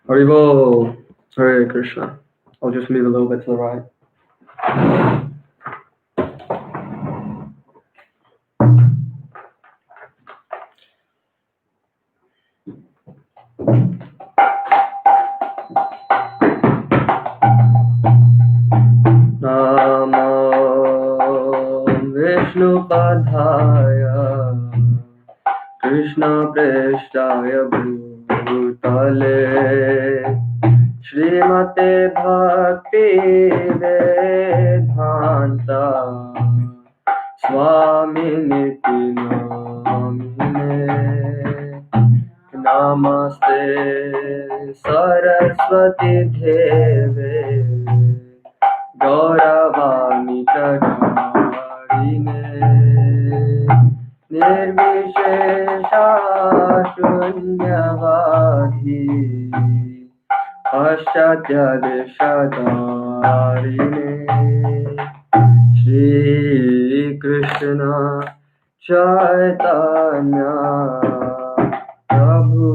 Haribo, Hare Krishna. I'll just move a little bit to the right. Namo Vishnu Padhaya Krishna Preshtaya Bhutale Srimate Bhakti Vedanta Swami Niti Namine Namaste Saraswati Deve Gauravani Pracharine Nirvishesha Shunyavadhi Paschatya Deshadarine Shri Krishna Chaitanya Prabhu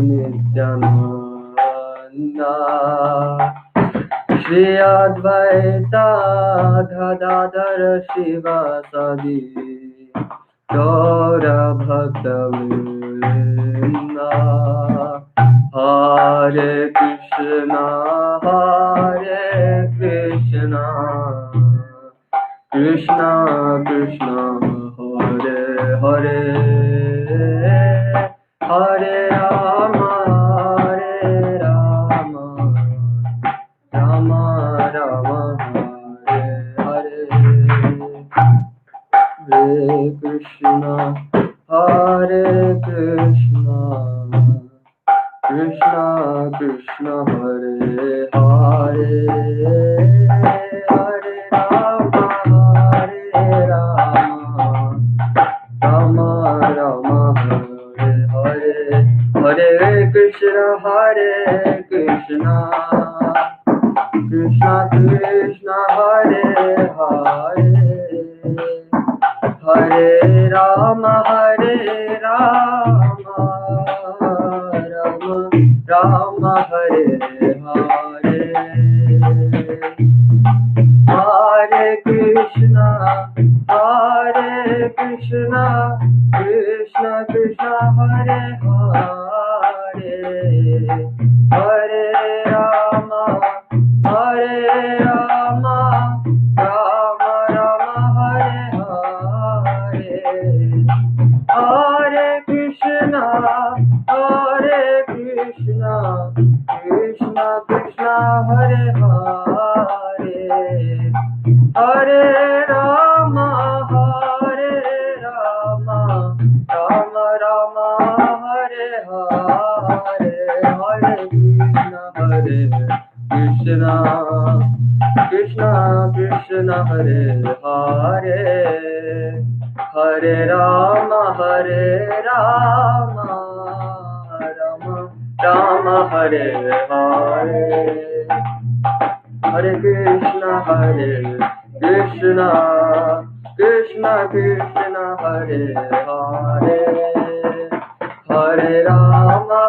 Nityananda Shri Advaita Gadadhar Shivasadi Gaura Bhakta Vrinda Hare Krishna Krishna Krishna Hare Hare Hare Rama Rama Rama Hare Hare Hare Krishna Krishna Krishna Hare Hare Hare Rama Rama Hare Hare Hare Krishna Krishna Krishna Hare Hare Hare Rama Rama Rama Hare Hare Hare Krishna Krishna Krishna Hare Hare Hare Rama Rama Rama Hare Hare Hare Krishna Krishna Krishna Hare Hare Hare Rama Rama Rama Hare Hare Hare Krishna Krishna Hare Hare Hare Rama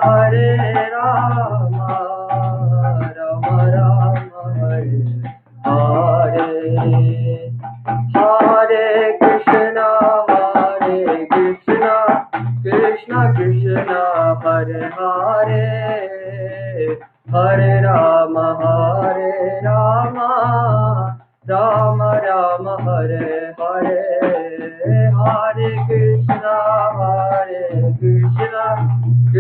Rama Hare Hare Hare Krishna Krishna Krishna Hare Hare Hare Rama Rama Hare Hare Hare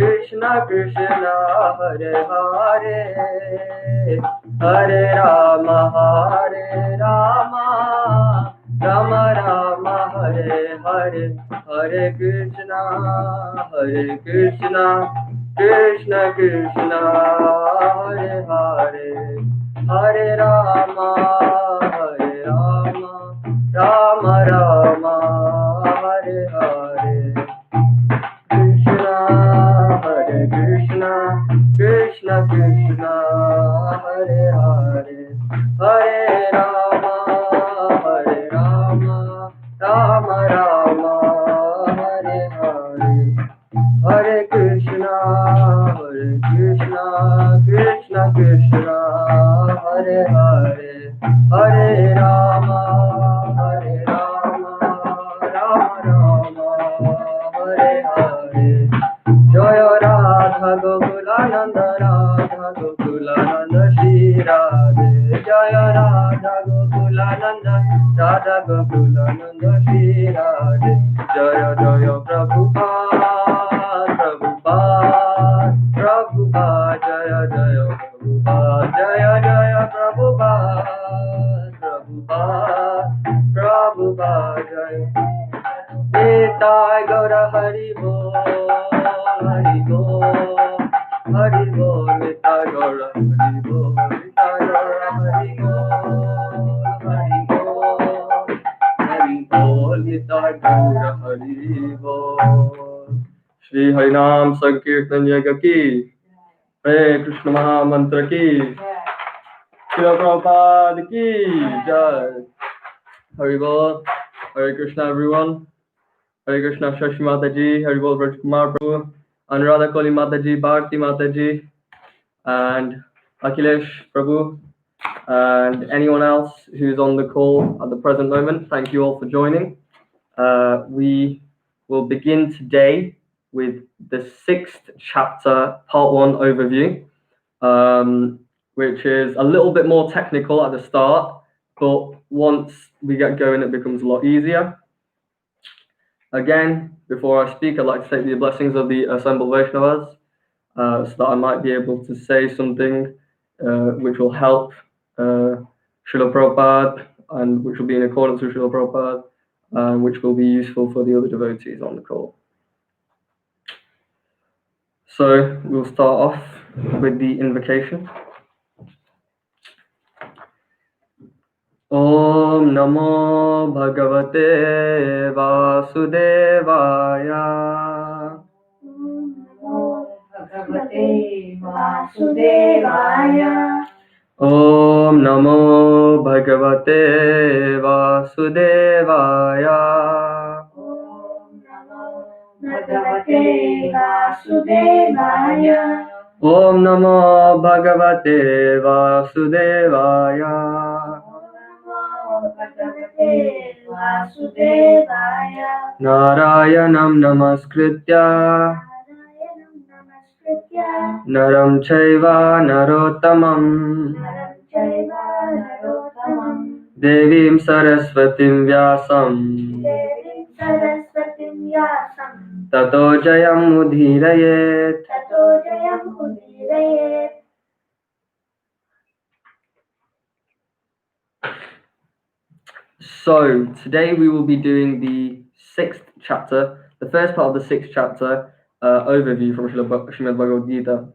Krishna Krishna Hare Hare Hare Rama Rama Hare Hare Hare Krishna Krishna Hare Hare Hare Rama Rama Hare Hare Hare Krishna Krishna Hare Hare Hare Rama Rama Hare Hare Krishna Krishna Hare Hare Hare Rama Rama Hare Hare Krishna, Hare Hare, Hare Rama, Rama Rama, Hare Hare. Jaya Radha Gokulananda, Radha Gokulananda, Shri Radhe. Jaya Radha Gokulananda, Radha Gokulananda, Shri Radhe. Jaya Jaya Prabhupada, Prabhupada, Prabhupada, Jaya Jaya Prabhupada, Jaya Jaya Prabhupada, Prabhupada, Prabhupada, Jaya. Nitai Gaura Hari Bol, Hari Bol, Hari Bol, Nitai Gaura Hari Bol, Nitai Gaura Hari Bol, Hari Bol, Hari Bol, Nitai Gaura Hari Bol. Shri Harinam Sankirtan Yaga ki, Hare Krishna Maha Mantra ki, Srila Prabhupada ki, Jai. Hari Bol, Hare Krishna everyone. Hare Krishna, Shashi Mataji, Hari Bol Raj Kumar Prabhu, Anuradha Koli Mataji, Bharti Mataji, and Akhilesh Prabhu, and anyone else who's on the call at the present moment. Thank you all for joining. We will begin today with the 6th chapter, part 1 overview, which is a little bit more technical at the start, but once we get going, it becomes a lot easier. Again, before I speak, I'd like to take the blessings of the assembled Vaishnavas, so that I might be able to say something which will help Srila Prabhupada, and which will be in accordance with Srila Prabhupada, and which will be useful for the other devotees on the call. So we'll start off with the invocation. Om Namo Bhagavate Vasudevaya. Bhagavate Vasudevaya. Om Namo Bhagavate Vasudevaya. Om Namo Bhagavate Vasudevaya. Om Namo Bhagavate Vasudevaya. Bhagavate Vasudevaya. Narayanam Namaskritya Naram Chaiva Narottamam Devim Saraswatim Vyasam Tato Jayam Udhirayet. So today we will be doing the 6th chapter, the first part of the 6th chapter, overview from Srimad Bhagavad Gita.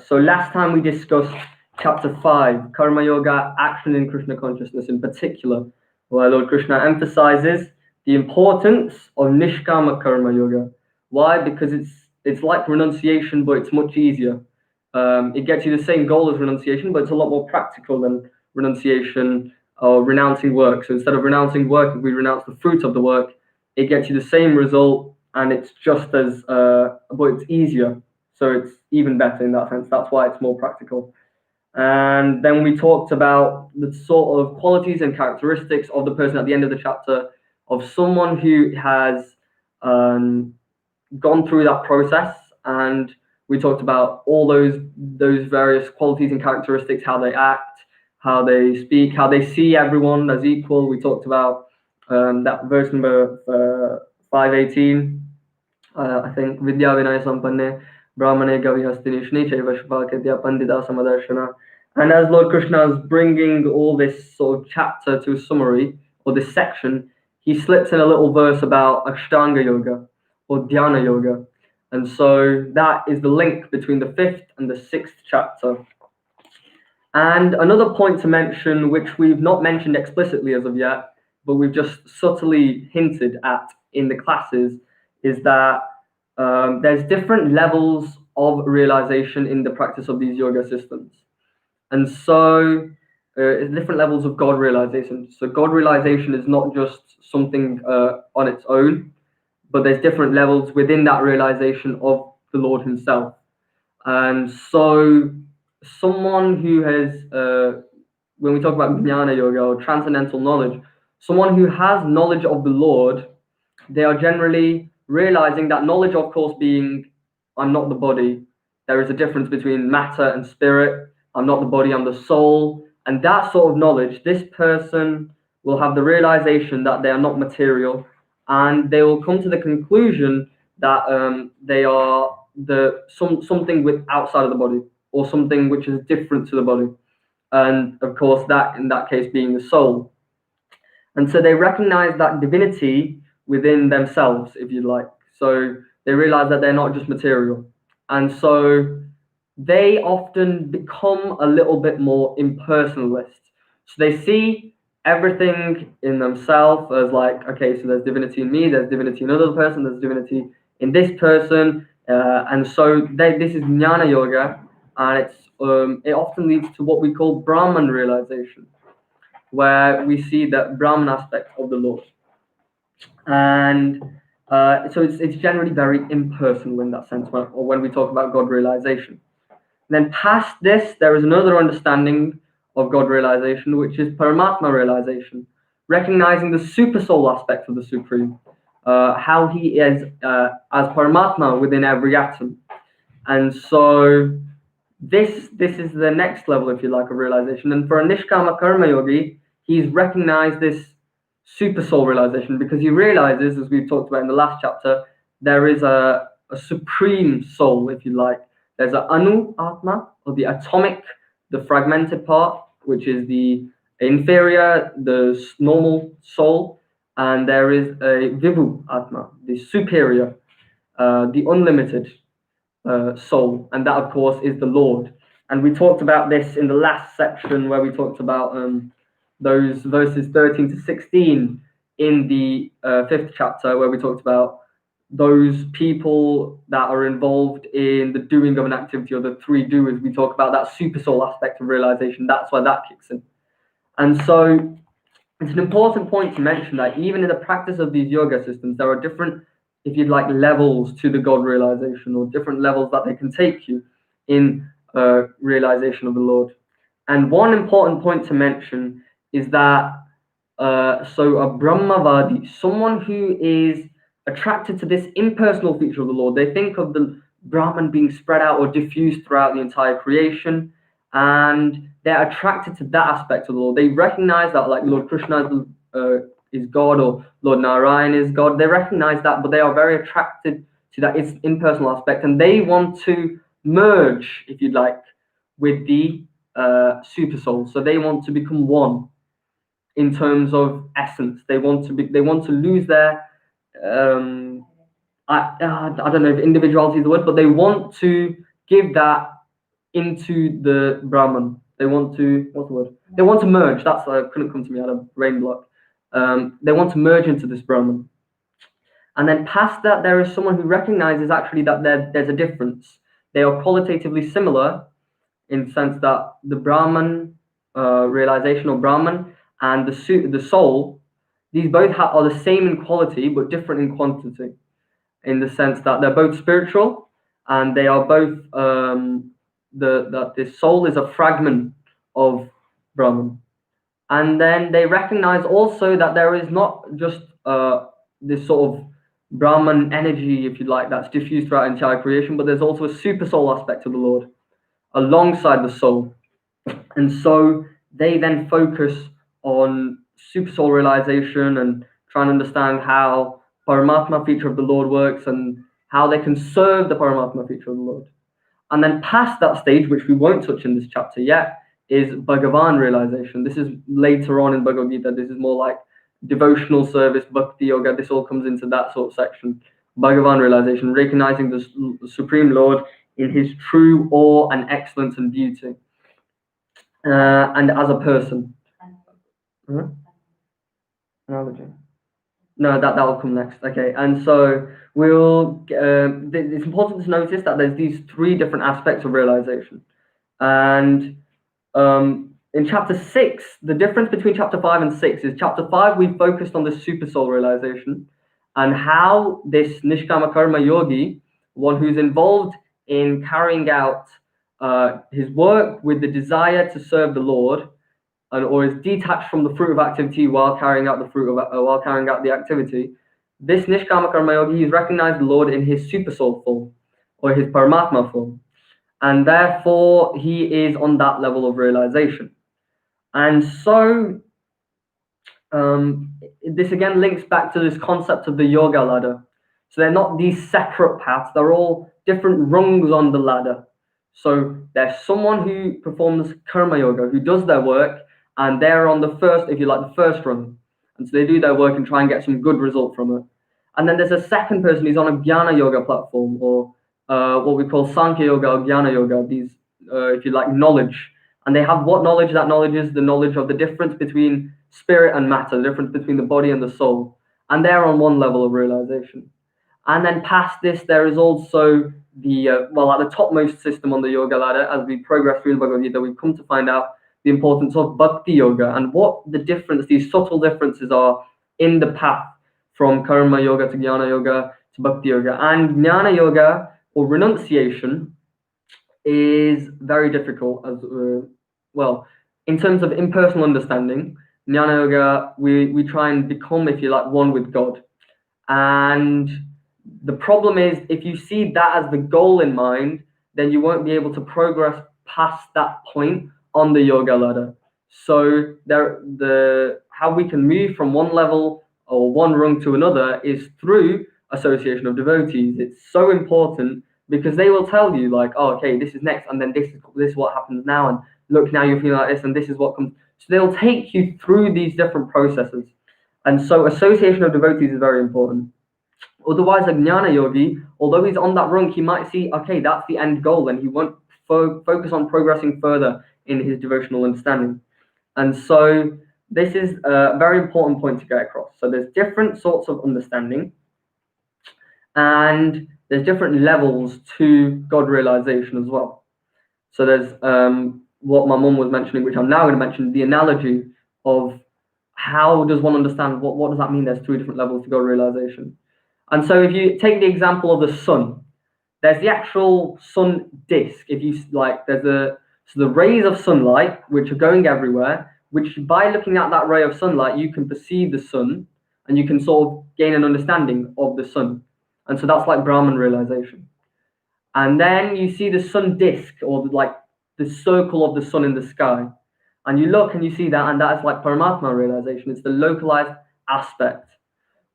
So last time we discussed chapter 5, Karma Yoga, action in Krishna consciousness in particular, where Lord Krishna emphasizes the importance of Niskama Karma Yoga. Why? Because it's like renunciation, but it's much easier. It gets you the same goal as renunciation, but it's a lot more practical than renunciation or renouncing work. So instead of renouncing work, if we renounce the fruit of the work, it gets you the same result, and it's just as, but it's easier. So it's even better in that sense. That's why it's more practical. And then we talked about the sort of qualities and characteristics of the person at the end of the chapter, of someone who has gone through that process. And we talked about all those various qualities and characteristics, how they act, how they speak, how they see everyone as equal. We talked about that verse number 518, I think, Vidya Vinaya Sampanne, Brahmane Gavihastini Shni Chaiva Shvaketya Pandita Samadarshana. And as Lord Krishna is bringing all this sort of chapter to a summary, or this section, he slips in a little verse about Ashtanga Yoga, or Dhyana Yoga. And so that is the link between the 5th and the 6th chapter. And another point to mention, which we've not mentioned explicitly as of yet, but we've just subtly hinted at in the classes, is that there's different levels of realization in the practice of these yoga systems. And so different levels of God realization. So God realization is not just something on its own, but there's different levels within that realization of the Lord himself. And so someone who has, when we talk about jnana yoga or transcendental knowledge, someone who has knowledge of the Lord, they are generally realizing that knowledge, of course, being I'm not the body. There is a difference between matter and spirit. I'm not the body, I'm the soul. And that sort of knowledge, this person will have the realization that they are not material, and they will come to the conclusion that they are something with outside of the body, or something which is different to the body. And of course, that in that case being the soul. And so they recognize that divinity within themselves, if you like. So they realize that they're not just material. And so they often become a little bit more impersonalist. So they see everything in themselves as like, okay, so there's divinity in me, there's divinity in another person, there's divinity in this person. And so this is jnana yoga, and it often leads to what we call Brahman realization, where we see the Brahman aspect of the Lord. And so it's generally very impersonal in that sense, when we talk about God realization. And then past this, there is another understanding of God realization, which is Paramatma realization, recognizing the super soul aspect of the Supreme, how he is as Paramatma within every atom. And so this is the next level, if you like, of realization. And for a Niskama Karma Yogi, he's recognized this super soul realization because he realizes, as we've talked about in the last chapter, there is a supreme soul, if you like. There's an Anu Atma, or the atomic, the fragmented part, which is the inferior, the normal soul, and there is a Vibhu Atma, the superior, the unlimited soul, and that, of course, is the Lord. And we talked about this in the last section where we talked about those verses 13 to 16 in the 5th chapter, where we talked about those people that are involved in the doing of an activity, or the three doers. We talk about that super soul aspect of realization. That's why that kicks in. And so it's an important point to mention that even in the practice of these yoga systems, there are different, if you'd like, levels to the God realization, or different levels that they can take you in realization of the Lord. And one important point to mention is that so a Brahmavadi, someone who is attracted to this impersonal feature of the Lord, they think of the Brahman being spread out or diffused throughout the entire creation, and they're attracted to that aspect of the Lord. They recognize that, like Lord Krishna is God, or Lord Narayan is God. They recognize that, but they are very attracted to that its impersonal aspect, and they want to merge, if you'd like, with the super soul. So they want to become one in terms of essence. They want to lose their I don't know if individuality is the word, but they want to give that into the Brahman. They want to, what's the word? They want to merge. That's couldn't come to me. I had a brain block. They want to merge into this Brahman. And then past that, there is someone who recognizes actually that there's a difference. They are qualitatively similar in the sense that the Brahman realization, or Brahman, and the soul, these both are the same in quality but different in quantity, in the sense that they're both spiritual, and they are both that this soul is a fragment of Brahman. And then they recognize also that there is not just this sort of Brahman energy, if you like, that's diffused throughout entire creation, but there's also a super soul aspect of the Lord alongside the soul. And so they then focus on super soul realization and try and understand how Paramatma feature of the Lord works, and how they can serve the Paramatma feature of the Lord. And then past that stage, which we won't touch in this chapter yet, is Bhagavan realization. This is later on in Bhagavad Gita. This is more like devotional service, bhakti yoga. This all comes into that sort of section. Bhagavan realization, recognizing the Supreme Lord in his true awe and excellence and beauty, and as a person. Analogy. No, that will come next. Okay, and so we'll. It's important to notice that there's these three different aspects of realization, and in chapter 6, the difference between chapter 5 and 6 is chapter 5 we focused on the super soul realization, and how this Niskama Karma Yogi, one who's involved in carrying out his work with the desire to serve the Lord, or is detached from the fruit of activity while carrying out the activity, this Niskama Karma Yogi, he's recognized the Lord in his super soul form or his Paramatma form, and therefore he is on that level of realization. And so this again links back to this concept of the yoga ladder. So they're not these separate paths, they're all different rungs on the ladder. So there's someone who performs karma yoga, who does their work, and they're on the first, if you like, the first rung. And so they do their work and try and get some good result from it. And then there's a second person who's on a jnana yoga platform, or what we call Sankhya yoga or jnana yoga, these, if you like, knowledge. And they have what knowledge? That knowledge is the knowledge of the difference between spirit and matter, the difference between the body and the soul. And they're on one level of realization. And then past this, there is also the, at the topmost system on the yoga ladder, as we progress through the Bhagavad Gita, we've come to find out the importance of bhakti yoga and what the difference, these subtle differences are in the path from karma yoga to jnana yoga to bhakti yoga. And jnana yoga, or renunciation, is very difficult as in terms of impersonal understanding. Jnana yoga, we try and become, if you like, one with God. And the problem is, if you see that as the goal in mind, then you won't be able to progress past that point on the yoga ladder. So how we can move from one level or one rung to another is through association of devotees. It's so important because they will tell you, like, oh, okay, this is next, and then this is what happens now, and look, now you're feeling like this, and this is what comes. So they'll take you through these different processes. And so association of devotees is very important. Otherwise, a jnana yogi, although he's on that rung, he might see, okay, that's the end goal, and he won't focus on progressing further in his devotional understanding. And so this is a very important point to get across. So there's different sorts of understanding, and there's different levels to God realization as well. So there's what my mum was mentioning, which I'm now going to mention, the analogy of how does one understand, what does that mean there's three different levels to God realization. And so if you take the example of the sun, there's the actual sun disk. If you like, so the rays of sunlight, which are going everywhere, which by looking at that ray of sunlight, you can perceive the sun and you can sort of gain an understanding of the sun. And so that's like Brahman realization. And then you see the sun disk, or like the circle of the sun in the sky. And you look and you see that, and that is like Paramatma realization. It's the localized aspect.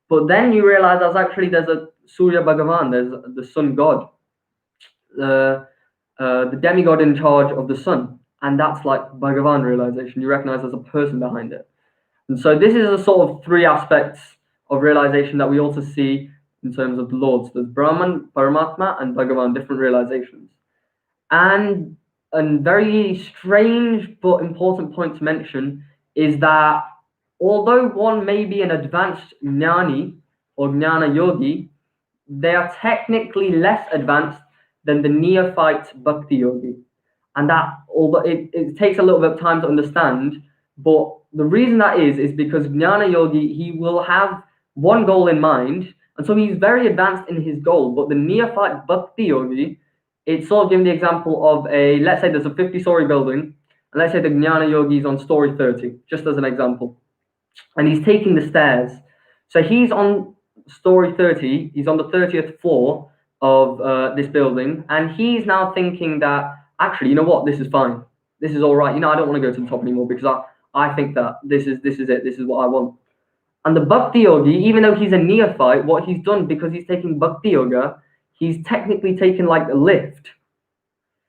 But then you realize there's a Surya Bhagavan, there's the sun god, the demigod in charge of the sun. And that's like Bhagavan realization. You recognize there's a person behind it. And so this is a sort of three aspects of realization that we also see in terms of the Lord. So there's Brahman, Paramatma, and Bhagavan, different realizations. And a very strange but important point to mention is that although one may be an advanced jnani or jnana yogi, they are technically less advanced than the neophyte bhakti yogi. And that, although it takes a little bit of time to understand, but the reason that is because jnana yogi, he will have one goal in mind, and so he's very advanced in his goal. But the neophyte bhakti yogi, it's sort of giving the example of let's say there's a 50-story building, and let's say the jnana yogi is on story 30, just as an example, and he's taking the stairs. So he's on story 30, he's on the 30th floor of this building, and he's now thinking that, actually, you know what, this is fine, this is all right, I don't want to go to the top anymore because I think that this is it, this is what I want. And the bhakti yogi, even though he's a neophyte, what he's done, because he's taking bhakti yoga, he's technically taken like a lift.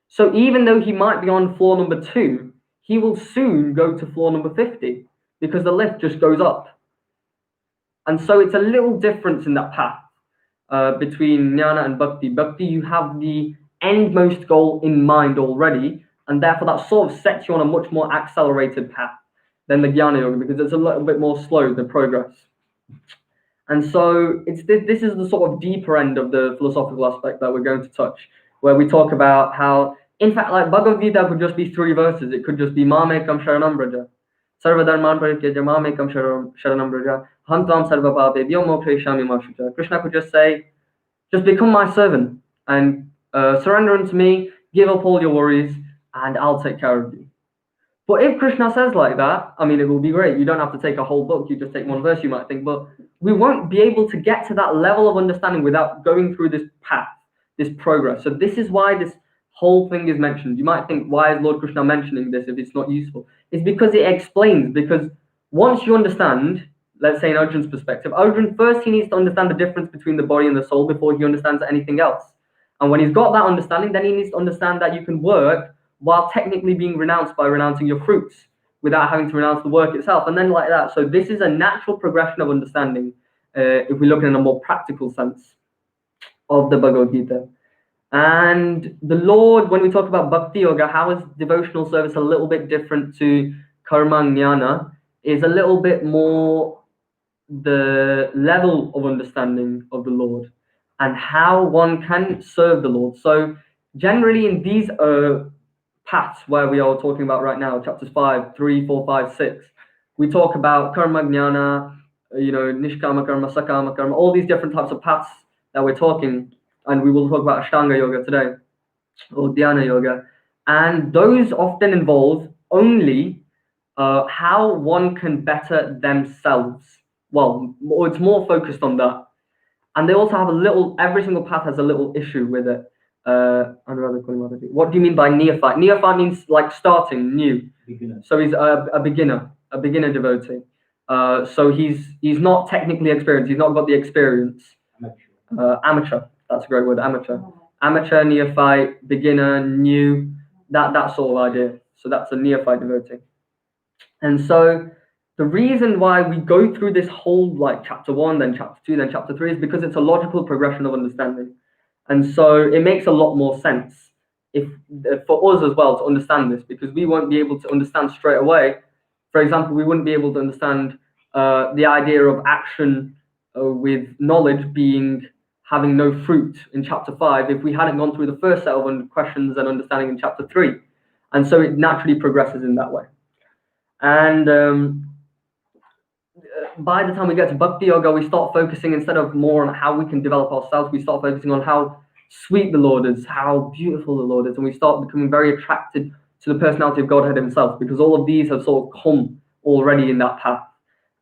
So even though he might be on floor number 2, he will soon go to floor number 50 because the lift just goes up. And so it's a little difference in that path between jnana and bhakti. Bhakti, you have the endmost goal in mind already, and therefore that sort of sets you on a much more accelerated path than the jnana yoga, because it's a little bit more slow, the progress. And so this is the sort of deeper end of the philosophical aspect that we're going to touch, where we talk about how, in fact, like Bhagavad Gita could just be 3 verses. It could just be Mamekam Sharanam Braja, Sarva Dharman Parityaja Mamekam Sharanam Braja, Hantam Sarva Papebhyo Mokshayami Ma Shucha. Krishna could just say, just become my servant and surrender unto me, give up all your worries, and I'll take care of you. But if Krishna says like that, I mean, it will be great. You don't have to take a whole book. You just take one verse, you might think. But we won't be able to get to that level of understanding without going through this path, this progress. So this is why this whole thing is mentioned. You might think, why is Lord Krishna mentioning this if it's not useful? It's because it explains. Because once you understand, let's say in Arjun's perspective, Arjun first he needs to understand the difference between the body and the soul before he understands anything else. And when he's got that understanding, then he needs to understand that you can work while technically being renounced by renouncing your fruits without having to renounce the work itself, and then like that. So this is a natural progression of understanding if we look in a more practical sense of the Bhagavad Gita. And the Lord, when we talk about Bhakti Yoga, how is devotional service a little bit different to Karma Jnana, is a little bit more the level of understanding of the Lord and how one can serve the Lord. So generally in these paths where we are talking about right now, chapters 5, 3, 4, 5, 6, we talk about karma jnana, nishkama karma, sakama karma, all these different types of paths that we're talking, and we will talk about Ashtanga Yoga today, or Dhyana Yoga, and those often involve only how one can better themselves. Well, it's more focused on that. And they also have every single path has a little issue with it. What do you mean by neophyte? Neophyte means like starting, new. Beginner. So he's a beginner devotee. So he's not technically experienced. He's not got the experience. Amateur. That's a great word. Amateur, neophyte, beginner, new. That sort of idea. So that's a neophyte devotee. And so the reason why we go through this whole like chapter 1, then chapter 2, then chapter 3 is because it's a logical progression of understanding. And so it makes a lot more sense for us as well to understand this, because we won't be able to understand straight away. For example, we wouldn't be able to understand the idea of action with knowledge having no fruit in chapter 5 if we hadn't gone through the first set of questions and understanding in chapter 3. And so it naturally progresses in that way. And by the time we get to Bhakti Yoga, we start focusing, instead of more on how we can develop ourselves, we start focusing on how sweet the Lord is, how beautiful the Lord is, and we start becoming very attracted to the personality of Godhead himself, because all of these have sort of come already in that path.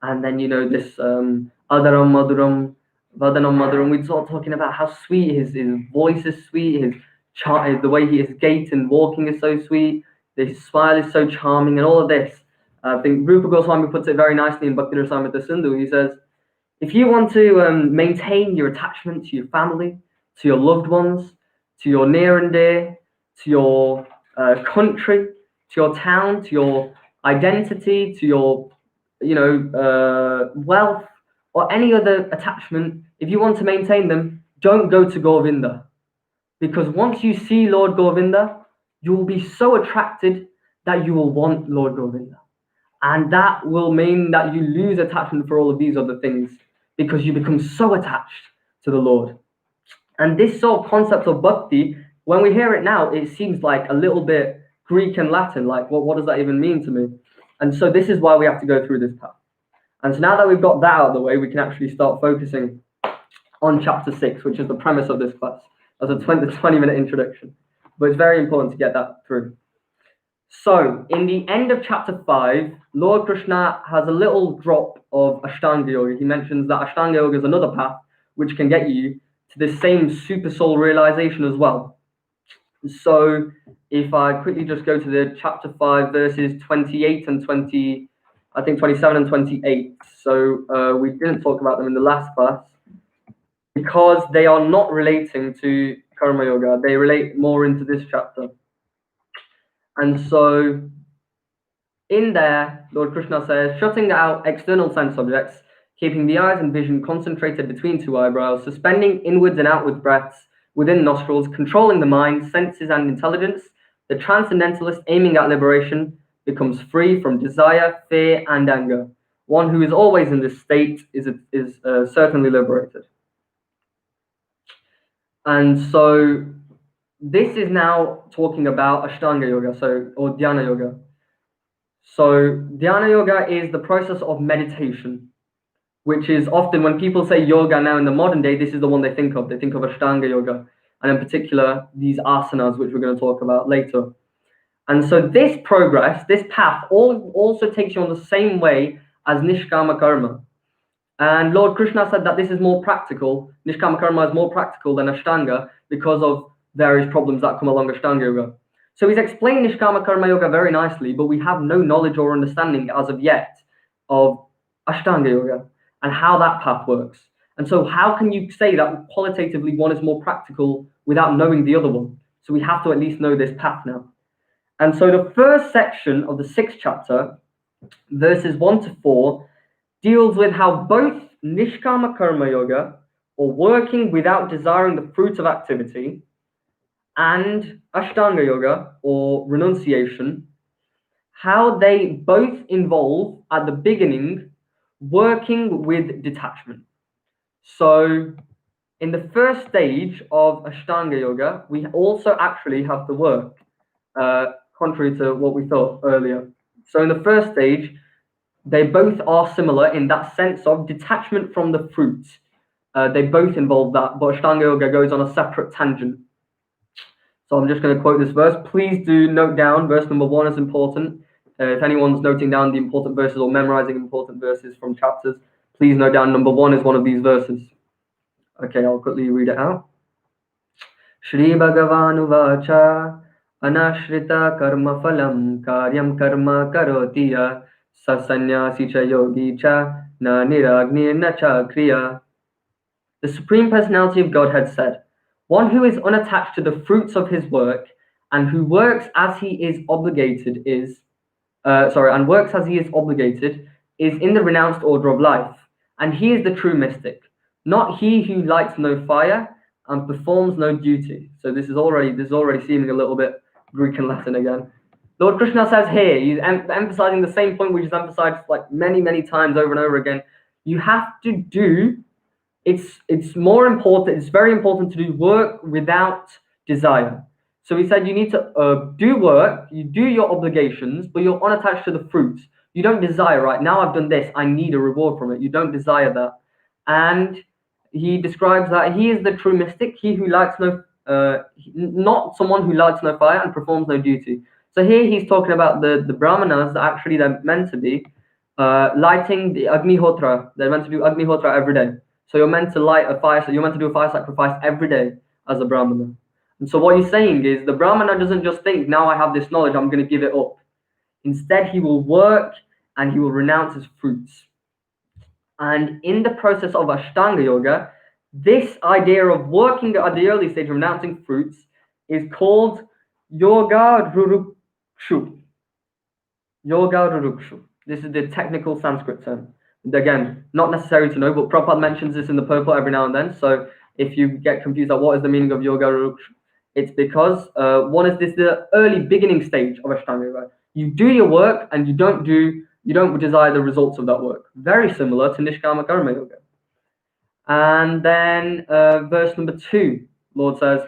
And then, this Adaram Maduram, Vadanam Maduram, we start talking about how sweet his voice is sweet, the way his gait and walking is so sweet, his smile is so charming, and all of this. I think Rupa Goswami puts it very nicely in Bhakti Rasamrita Sindhu. He says, if you want to maintain your attachment to your family, to your loved ones, to your near and dear, to your country, to your town, to your identity, to your wealth, or any other attachment, if you want to maintain them, don't go to Govinda. Because once you see Lord Govinda, you will be so attracted that you will want Lord Govinda. And that will mean that you lose attachment for all of these other things, because you become so attached to the Lord. And this sort of concept of bhakti, when we hear it now, it seems like a little bit Greek and Latin. Like, what does that even mean to me? And so this is why we have to go through this path. And so now that we've got that out of the way, we can actually start focusing on chapter 6, which is the premise of this class. That's a 20-minute introduction. But it's very important to get that through. So, in the end of chapter 5, Lord Krishna has a little drop of Ashtanga Yoga. He mentions that Ashtanga Yoga is another path which can get you to the same super soul realization as well. So, if I quickly just go to the chapter 5, verses 28 and 27 and 28. So, we didn't talk about them in the last class, because they are not relating to Karma Yoga. They relate more into this chapter. And so in there, Lord Krishna says, shutting out external sense objects, keeping the eyes and vision concentrated between two eyebrows, suspending inwards and outwards breaths within nostrils, controlling the mind, senses, and intelligence, the transcendentalist aiming at liberation becomes free from desire, fear, and anger. One who is always in this state is certainly liberated. And so this is now talking about Ashtanga Yoga, or Dhyana Yoga. So Dhyana Yoga is the process of meditation, which is often, when people say yoga now in the modern day, this is the one they think of. They think of Ashtanga Yoga. and in particular these asanas, which we're going to talk about later. And so this progress, this path, also takes you on the same way as Niskama Karma. And Lord Krishna said that this is more practical. Niskama Karma is more practical than Ashtanga because of various problems that come along Ashtanga Yoga. So he's explained Niskama Karma Yoga very nicely, but we have no knowledge or understanding as of yet of Ashtanga Yoga and how that path works. And so how can you say that qualitatively one is more practical without knowing the other one? So we have to at least know this path now. And so the first section of the 6th chapter, verses 1 to 4, deals with how both Niskama Karma Yoga, or working without desiring the fruit of activity, and Ashtanga Yoga, or renunciation, how they both involve, at the beginning, working with detachment. So in the first stage of Ashtanga Yoga, we also actually have to work, contrary to what we thought earlier. So in the first stage, they both are similar in that sense of detachment from the fruit. They both involve that, but Ashtanga Yoga goes on a separate tangent. So I'm just going to quote this verse. Please do note down verse number 1 is important. If anyone's noting down the important verses or memorizing important verses from chapters, please note down number 1 is one of these verses. Okay, I'll quickly read it out. Shri Bhagavanu Vacha Anashrita Karma Phalam Karyam Karma Karotiya Sasanyasi Cha Yogi Cha Na Niragni Na Cha Kriya. The Supreme Personality of Godhead said, one who is unattached to the fruits of his work and who works as he is obligated is in the renounced order of life, and he is the true mystic, not he who lights no fire and performs no duty. So this is already seeming a little bit Greek and Latin again. Lord Krishna says here, he's emphasizing the same point which is emphasized like many times over and over again. You have to do. It's more important. It's very important to do work without desire. So he said you need to do work. You do your obligations, but you're unattached to the fruits. You don't desire, right? Now I've done this. I need a reward from it. You don't desire that. And he describes that he is the true mystic. He who lights not someone who lights no fire and performs no duty. So here he's talking about the brahmanas that actually they're meant to be lighting the Agnihotra. They're meant to do Agnihotra every day. So you're meant to light a fire. So you're meant to do a fire sacrifice every day as a brahmana. And so what he's saying is the brahmana doesn't just think, now I have this knowledge, I'm going to give it up. Instead, he will work and he will renounce his fruits. And in the process of Ashtanga Yoga, this idea of working at the early stage, renouncing fruits, is called Yoga Rurukshu. Yoga Rurukshu. This is the technical Sanskrit term. Again, not necessary to know, but Prabhupada mentions this in the purport every now and then. So if you get confused about what is the meaning of Yoga Rurukshu, it's because the early beginning stage of Ashtanga Yoga. You do your work and you don't desire the results of that work. Very similar to Niskama Karma Yoga. And then verse number 2, Lord says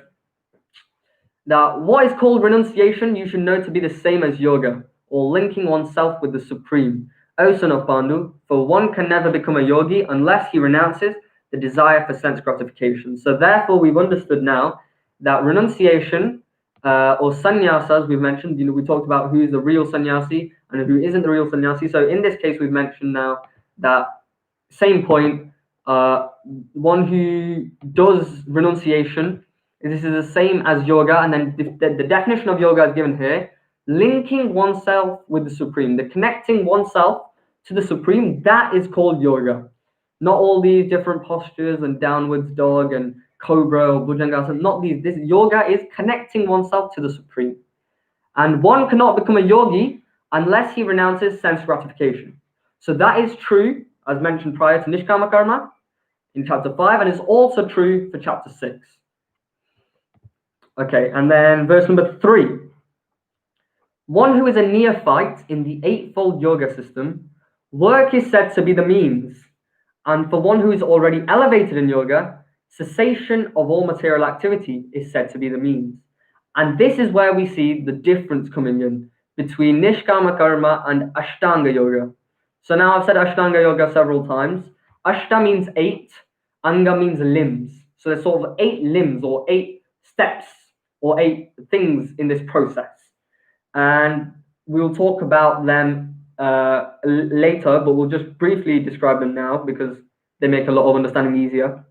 that what is called renunciation you should know to be the same as yoga, or linking oneself with the Supreme. O son of Pandu, for one can never become a yogi unless he renounces the desire for sense gratification. So therefore we've understood now that renunciation or sannyasa, as we've mentioned, we talked about who is the real sannyasi and who isn't the real sannyasi. So in this case, we've mentioned now that same point, one who does renunciation, this is the same as yoga, and then the definition of yoga is given here, linking oneself with the Supreme, the connecting oneself to the Supreme, that is called yoga. Not all these different postures and downwards dog and cobra or bhujangasana, not these. This yoga is connecting oneself to the Supreme. And one cannot become a yogi unless he renounces sense gratification. So that is true, as mentioned prior to Niskama Karma in chapter 5, and it's also true for chapter 6. Okay, and then verse number 3. One who is a neophyte in the eightfold yoga system, work is said to be the means. And for one who is already elevated in yoga, cessation of all material activity is said to be the means. And this is where we see the difference coming in between Niskama Karma and Ashtanga Yoga. So now I've said Ashtanga Yoga several times. Ashta means 8, Anga means limbs. So there's sort of 8 limbs or 8 steps or 8 things in this process. And we'll talk about them later, but we'll just briefly describe them now because they make a lot of understanding easier.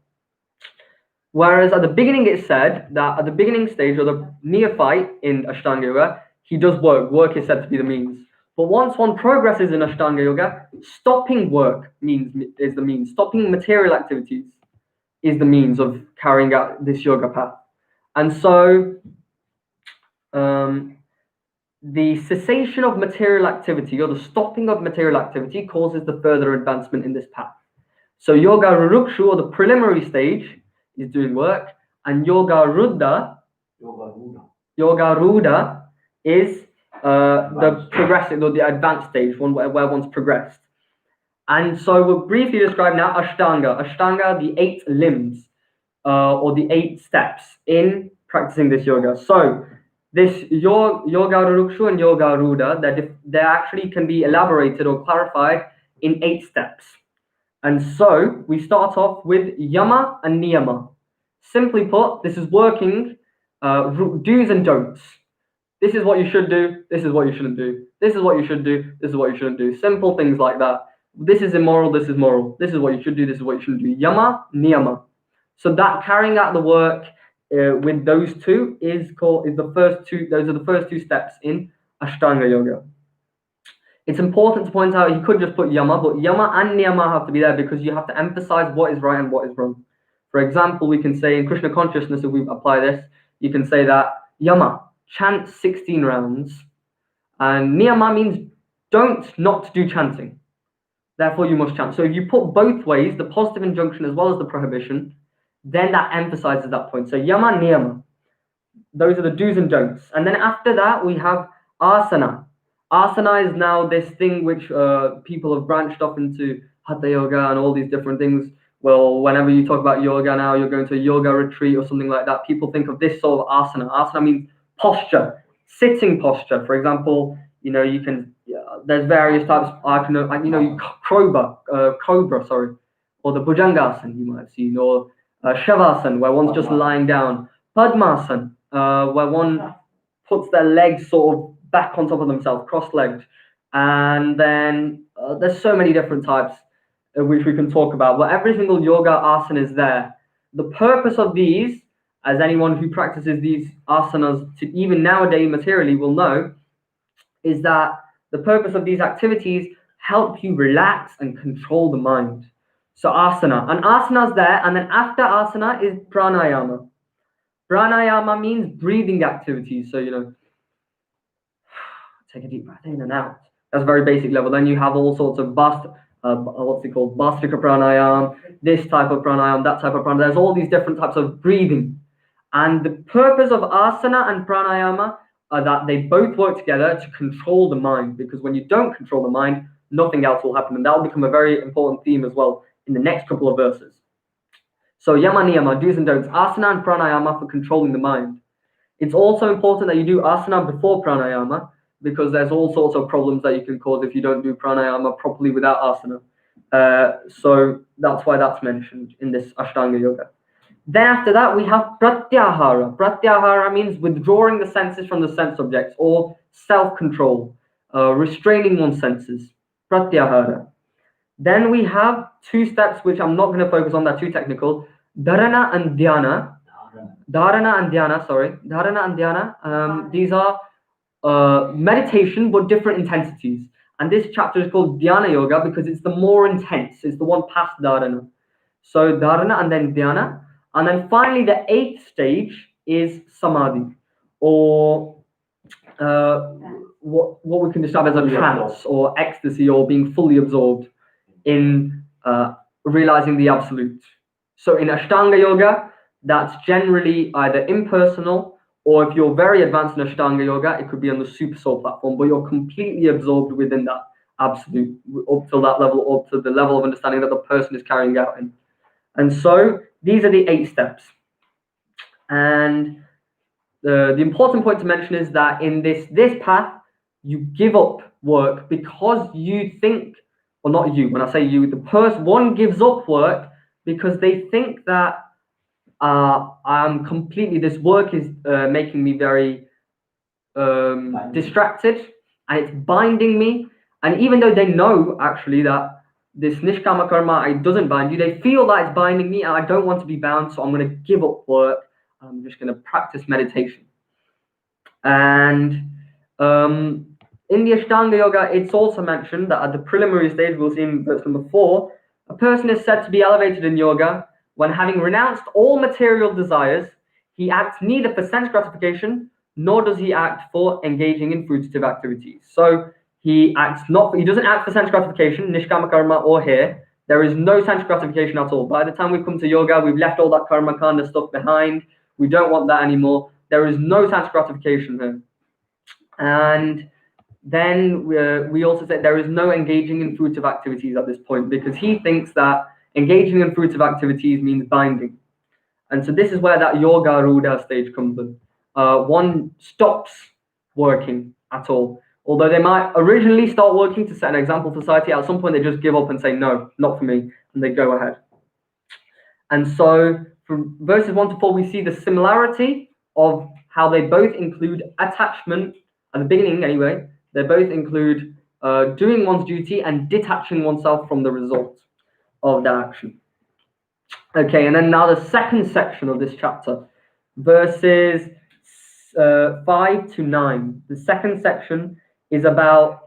Whereas at the beginning it said that at the beginning stage, or the neophyte in Ashtanga Yoga, he does work. Work is said to be the means. But once one progresses in Ashtanga Yoga, stopping work is the means. Stopping material activities is the means of carrying out this yoga path. And so the cessation of material activity, or the stopping of material activity, causes the further advancement in this path. So yoga rurukshu, or the preliminary stage, is doing work, and yoga rudha is the progressive or the advanced stage, one where one's progressed. And so we'll briefly describe now Ashtanga. Ashtanga, the 8 limbs, or the 8 steps in practicing this yoga. So this yoga rurukshu and yoga rudha, they actually can be elaborated or clarified in 8 steps. And so we start off with yama and niyama. Simply put, this is working do's and don'ts. This is what you should do. This is what you shouldn't do. This is what you should do. This is what you shouldn't do. Simple things like that. This is immoral. This is moral. This is what you should do. This is what you shouldn't do. Yama, niyama. So that carrying out the work with those two is the first two. Those are the first 2 steps in Ashtanga Yoga. It's important to point out you could just put yama, but yama and niyama have to be there because you have to emphasize what is right and what is wrong. For example, we can say in Krishna consciousness, if we apply this, you can say that yama, chant 16 rounds, and niyama means not do chanting. Therefore, you must chant. So if you put both ways, the positive injunction as well as the prohibition, then that emphasizes that point. So yama, niyama, those are the do's and don'ts. And then after that, we have asana. Asana is now this thing which people have branched off into Hatha Yoga and all these different things. Well, whenever you talk about yoga now, you're going to a yoga retreat or something like that. People think of this sort of asana. Asana means posture, sitting posture. For example, you can. There's various types. Cobra, or the Bhujangasana you might have seen, or Shavasana, where one's just lying down. Padmasana, where one puts their legs sort of back on top of themselves, cross-legged. And then there's so many different types which we can talk about, but every single yoga asana is there. The purpose of these, as anyone who practices these asanas to even nowadays materially will know, is that the purpose of these activities help you relax and control the mind. So asana, and asana's there, and then after asana is pranayama. Pranayama means breathing activities. So take a deep breath in and out. That's a very basic level. Then you have all sorts of Bhastrika pranayam, this type of pranayam, that type of pranayam. There's all these different types of breathing. And the purpose of asana and pranayama are that they both work together to control the mind, because when you don't control the mind, nothing else will happen. And that will become a very important theme as well in the next couple of verses. So yama niyama, do's and don'ts, asana and pranayama for controlling the mind. It's also important that you do asana before pranayama, because there's all sorts of problems that you can cause if you don't do pranayama properly without asana. So that's why that's mentioned in this Ashtanga Yoga. Then after that, we have pratyahara. Pratyahara means withdrawing the senses from the sense objects, or self-control, restraining one's senses. Pratyahara. Then we have 2 steps which I'm not going to focus on, they're too technical. Dharana and dhyana. These are meditation, but different intensities. And this chapter is called Dhyana Yoga because it's the more intense. It's the one past Dharana. So Dharana and then Dhyana. And then finally, the 8th stage is Samadhi, or what we can describe as a trance or ecstasy, or being fully absorbed in realizing the absolute. So in Ashtanga Yoga, that's generally either impersonal, or if you're very advanced in Ashtanga Yoga, it could be on the Super Soul platform, but you're completely absorbed within that absolute, up to that level, up to the level of understanding that the person is carrying out in. And so these are the 8 steps. And the important point to mention is that in this path, you give up work because you think, or not you, when I say you, the person, one gives up work because they think that this work is making me very distracted, and it's binding me. And even though they know actually that this Niskama karma, it doesn't bind you, they feel that it's binding me, and I don't want to be bound, so I'm going to give up work. I'm just going to practice meditation. And in the Ashtanga Yoga, it's also mentioned that at the preliminary stage, we'll see in verse number 4, a person is said to be elevated in yoga when, having renounced all material desires, he acts neither for sense gratification nor does he act for engaging in fruitative activities. So he doesn't act for sense gratification, nishkama karma, or here. There is no sense gratification at all. By the time we've come to yoga, we've left all that karma kanda stuff behind. We don't want that anymore. There is no sense gratification here. And then we also said there is no engaging in fruitive activities at this point, because he thinks that engaging in fruitive activities means binding. And so this is where that yoga ruda stage comes in. One stops working at all. Although they might originally start working to set an example for society, at some point they just give up and say, no, not for me, and they go ahead. And so from verses 1 to 4, we see the similarity of how they both include attachment, at the beginning anyway. They both include doing one's duty and detaching oneself from the result of that action. Okay, and then now the second section of this chapter, verses 5 to 9. The second section is about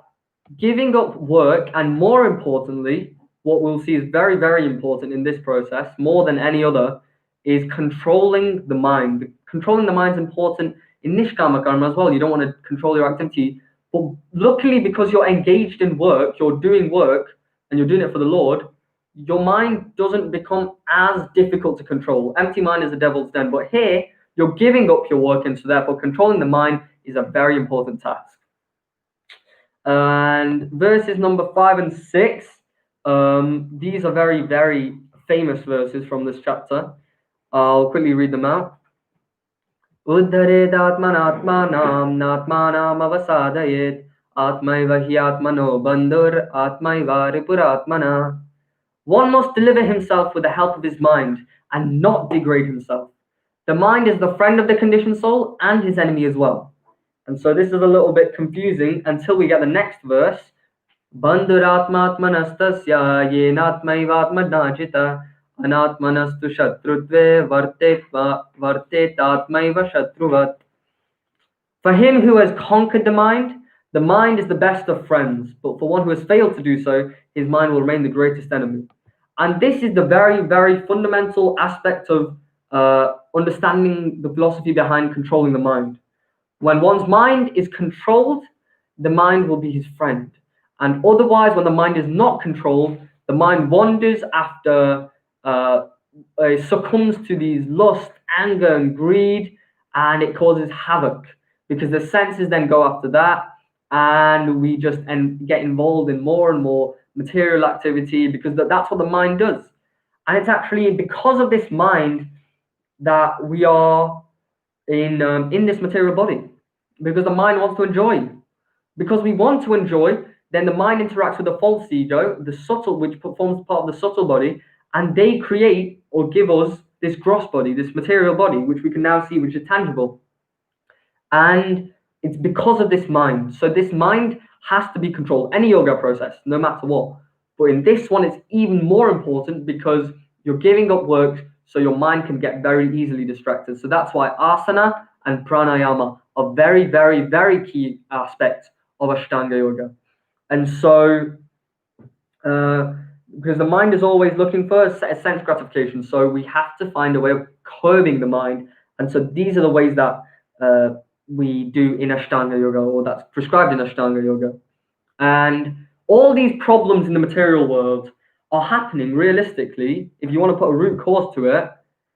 giving up work, and more importantly, what we'll see is very, very important in this process, more than any other, is controlling the mind. Controlling the mind is important in Nishkama Karma as well. You don't want to control your activity. But luckily, because you're engaged in work, you're doing work, and you're doing it for the Lord, your mind doesn't become as difficult to control. Empty mind is the devil's den. But here, you're giving up your work, and so therefore controlling the mind is a very important task. And verses number 5 and 6, these are very, very famous verses from this chapter. I'll quickly read them out. Uddharedatmanatmanam natmanam avasadayet atmaiva hi atmano bandhur atmaiva ripuratmana. One must deliver himself with the help of his mind and not degrade himself. The mind is the friend of the conditioned soul and his enemy as well. And so this is a little bit confusing until we get the next verse. Bandhuratmatmanastasya yenatmaivatmanajita anatmanastu shatrutve vartetatmaiva shatruvat. For him who has conquered the mind is the best of friends. But for one who has failed to do so, his mind will remain the greatest enemy. And this is the very, very fundamental aspect of understanding the philosophy behind controlling the mind. When one's mind is controlled, the mind will be his friend. And otherwise, when the mind is not controlled, the mind wanders after, succumbs to these lust, anger, and greed, and it causes havoc, because the senses then go after that, and we just get involved in more and more material activity, because that's what the mind does. And it's actually because of this mind that we are in this material body, because the mind wants to enjoy. Because we want to enjoy, then the mind interacts with the false ego, the subtle, which forms part of the subtle body, and they create or give us this gross body, this material body, which we can now see, which is tangible. And it's because of this mind. So this mind has to be controlled. Any yoga process, no matter what. But in this one, it's even more important because you're giving up work, so your mind can get very easily distracted. So that's why asana and pranayama are very, very, very key aspects of Ashtanga Yoga. And so, because the mind is always looking for a sense gratification, so we have to find a way of curbing the mind. And so these are the ways that we do in Ashtanga Yoga, or that's prescribed in Ashtanga Yoga. And all these problems in the material world are happening realistically, if you want to put a root cause to it,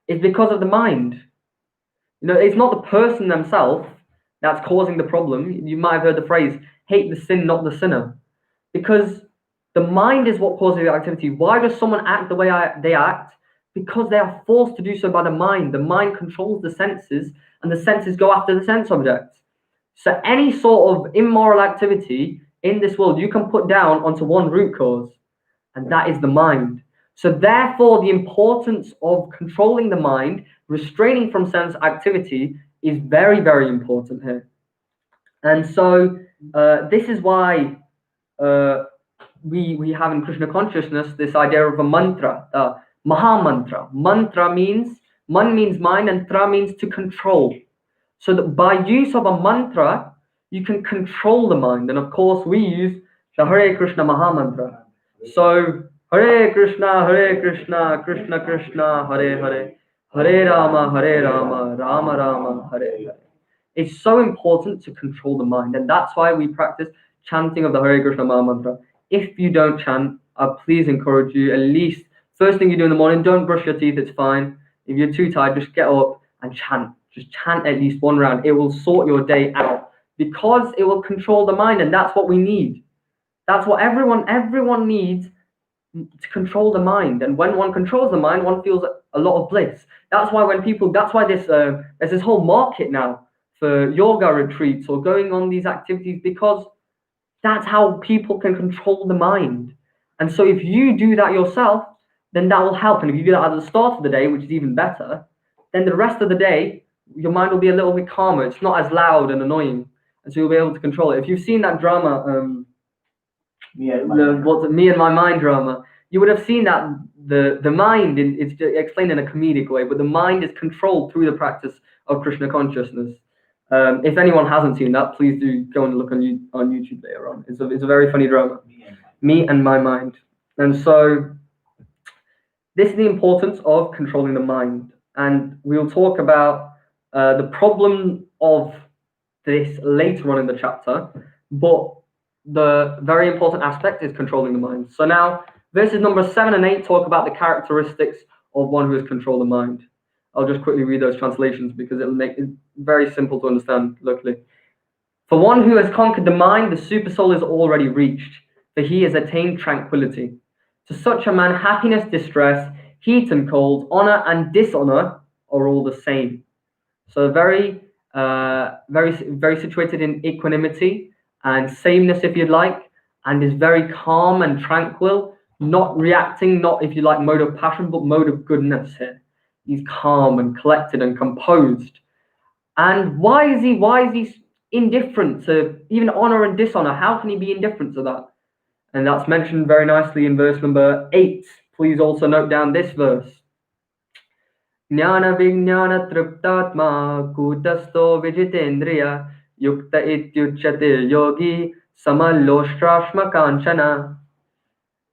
it's because of the mind. It's not the person themselves that's causing the problem. You might have heard the phrase, hate the sin, not the sinner. Because the mind is what causes the activity. Why does someone act the way they act? Because they are forced to do so by the mind. The mind controls the senses, and the senses go after the sense objects. So any sort of immoral activity in this world, you can put down onto one root cause, and that is the mind. So therefore, the importance of controlling the mind, restraining from sense activity, is very, very important here. And so this is why we have in Krishna consciousness this idea of a mantra, Maha Mantra. Mantra means, man means mind, and tra means to control. So that by use of a mantra, you can control the mind. And of course, we use the Hare Krishna Maha Mantra. So Hare Krishna, Krishna Krishna, Hare Hare, Hare Rama, Rama Rama, Hare Hare. It's so important to control the mind, and that's why we practice chanting of the Hare Krishna Maha Mantra. If you don't chant, I please encourage you, at least first thing you do in the morning, don't brush your teeth, it's fine. If you're too tired, just get up and chant. Just chant at least one round. It will sort your day out because it will control the mind, and that's what we need. That's what everyone needs, to control the mind. And when one controls the mind, one feels a lot of bliss. That's why there's this whole market now for yoga retreats or going on these activities, because that's how people can control the mind. And so if you do that yourself, then that will help. And if you do that at the start of the day, which is even better, then the rest of the day, your mind will be a little bit calmer. It's not as loud and annoying. And so you'll be able to control it. If you've seen that drama, Me and My Mind drama, you would have seen that the mind, it's explained in a comedic way, but the mind is controlled through the practice of Krishna consciousness. If anyone hasn't seen that, please do go and look on YouTube later on. It's a very funny drama, Me and My Mind. And so this is the importance of controlling the mind. And we'll talk about the problem of this later on in the chapter, but the very important aspect is controlling the mind. So now, verses number 7 and 8 talk about the characteristics of one who has controlled the mind. I'll just quickly read those translations because it'll make it very simple to understand locally. For one who has conquered the mind, the super soul is already reached, for he has attained tranquility. To such a man, happiness, distress, heat and cold, honor and dishonor are all the same. So very situated in equanimity and sameness, if you'd like, and is very calm and tranquil, not reacting, not, if you like, mode of passion, but mode of goodness here. He's calm and collected and composed. And why is he indifferent to even honor and dishonor? How can he be indifferent to that? And that's mentioned very nicely in verse number 8. Please also note down this verse. Jnana vijnana triptatma kutasto vijitendriya yukta ityuchyate yogi samaloshrashma kanchana.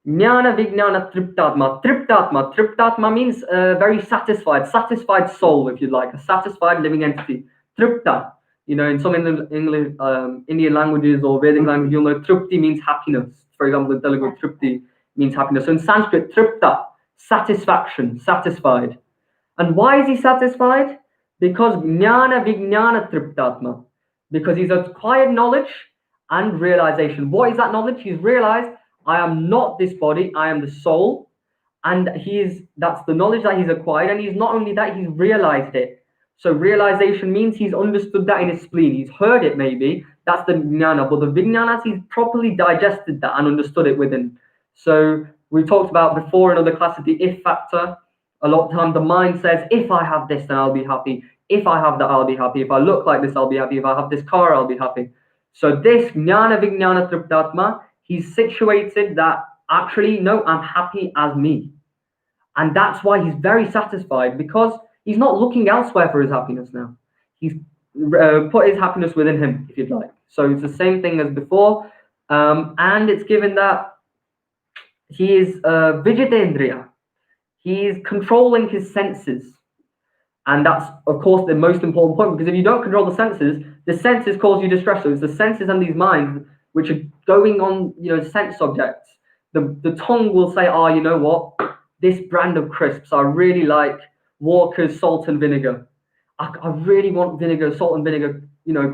Jnana vijnana triptatma. Triptatma means very satisfied soul, if you'd like, a satisfied living entity. Tripta, in some Indian languages or Vedic language, you'll know tripti means happiness. For example, in Telugu, tripti means happiness. So in Sanskrit, tripta, satisfaction, satisfied. And why is he satisfied? Because jnana vijnana triptatma. Because he's acquired knowledge and realization. What is that knowledge? He's realized, I am not this body, I am the soul. And that's the knowledge that he's acquired. And he's not only that, he's realized it. So realization means he's understood that in his spleen. He's heard it maybe. That's the jnana. But the vijnana, he's properly digested that and understood it within. So we talked about before in other classes the if factor. A lot of the time the mind says, if I have this, then I'll be happy. If I have that, I'll be happy. If I look like this, I'll be happy. If I have this car, I'll be happy. So this jnana vijnana triptatma, he's situated that actually, no, I'm happy as me. And that's why he's very satisfied, because he's not looking elsewhere for his happiness now. He's put his happiness within him, if you'd like. So it's the same thing as before. And it's given that he is vijitendriya. He's controlling his senses. And that's, of course, the most important point, because if you don't control the senses cause you distress. So it's the senses and these minds which are going on, sense objects. The tongue will say, you know what? This brand of crisps, I really like Walker's salt and vinegar. I really want salt and vinegar,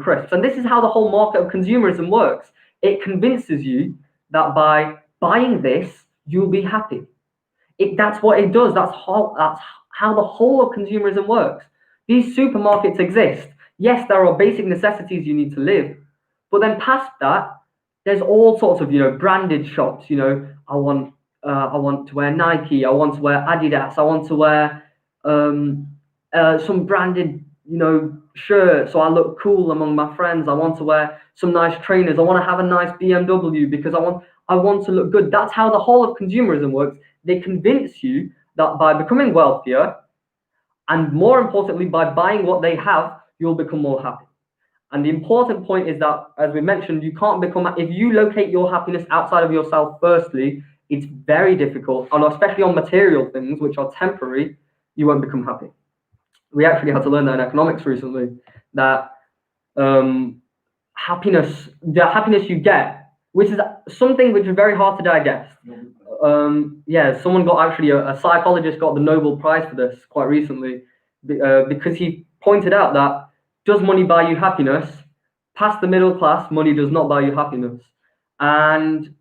crisps. And this is how the whole market of consumerism works. It convinces you that by buying this, you'll be happy. That's what it does. That's how the whole of consumerism works. These supermarkets exist. Yes, there are basic necessities you need to live, but then past that, there's all sorts of branded shops. I want I want to wear Nike, I want to wear Adidas, I want to wear some branded, shirt so I look cool among my friends. I want to wear some nice trainers. I want to have a nice BMW because I want to look good. That's how the whole of consumerism works. They convince you that by becoming wealthier, and more importantly, by buying what they have, you'll become more happy. And the important point is that, as we mentioned, you can't become, if you locate your happiness outside of yourself, firstly, it's very difficult, and especially on material things, which are temporary, you won't become happy. We actually had to learn that in economics recently, that the happiness you get, which is something which is very hard to digest. Someone got a psychologist got the Nobel Prize for this quite recently, because he pointed out that, does money buy you happiness? Past the middle class, money does not buy you happiness, and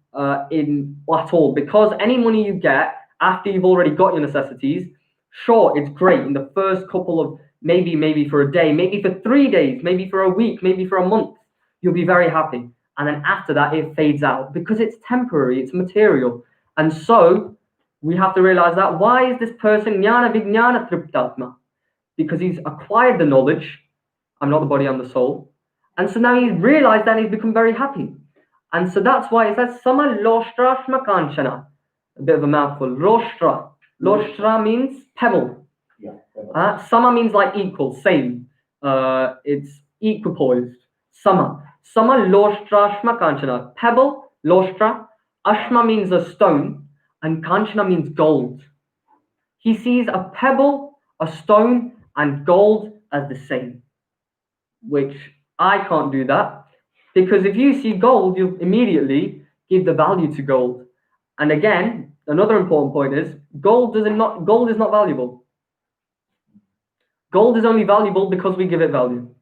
in at all, because any money you get after you've already got your necessities, sure, it's great in the first couple of, maybe for a day, maybe for 3 days, maybe for a week, maybe for a month, you'll be very happy, and then after that it fades out because it's temporary, it's material. And so we have to realize that, why is this person jnana vijnana triptatma? Because he's acquired the knowledge, I'm not the body, I'm the soul. And so now he's realized that he's become very happy. And so that's why it says sama loshtra shmakanchana. A bit of a mouthful. Loshtra. Loshtra means pebble. Sama means like equal, same. It's equipoised. Sama. Sama loshtra shmakanchana. Pebble, loshtra. Ashma means a stone, and kanchana means gold. He sees a pebble, a stone, and gold as the same, which I can't do that, because if you see gold, you immediately give the value to gold. And again, another important point is gold is not valuable. Gold is only valuable because we give it value.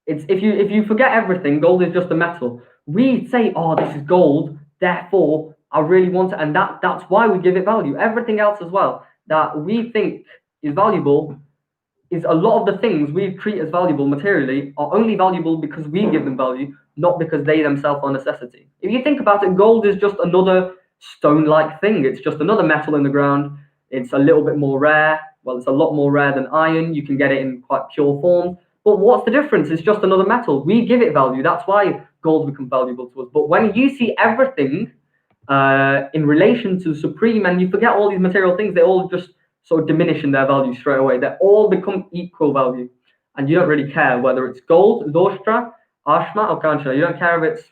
It's if you forget everything, gold is just a metal. We say, oh, this is gold, therefore I really want it, and that's why we give it value. Everything else as well that we think is valuable, is a lot of the things we treat as valuable materially are only valuable because we give them value, not because they themselves are a necessity. If you think about it, gold is just another stone-like thing. It's just another metal in the ground. It's a little bit more rare. Well, it's a lot more rare than iron. You can get it in quite pure form. But what's the difference? It's just another metal. We give it value. That's why gold becomes valuable to us. But when you see everything in relation to the Supreme, and you forget all these material things, they all just sort of diminish in their value straight away. They all become equal value. And you don't really care whether it's gold, loshtra, ashma, or kanchana. You don't care if it's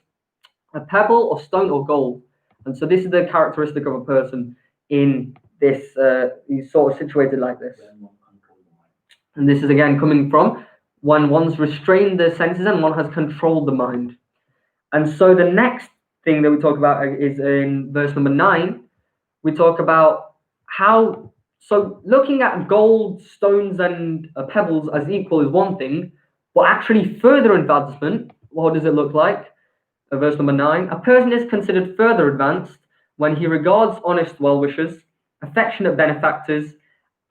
a pebble or stone or gold. And so this is the characteristic of a person in this, he's sort of situated like this. And this is again coming from when one's restrained the senses and one has controlled the mind. And so the next thing that we talk about is in verse number 9. We talk about how, so looking at gold, stones, and pebbles as equal is one thing, but actually further advancement, what does it look like? Verse number 9, a person is considered further advanced when he regards honest well-wishers, affectionate benefactors,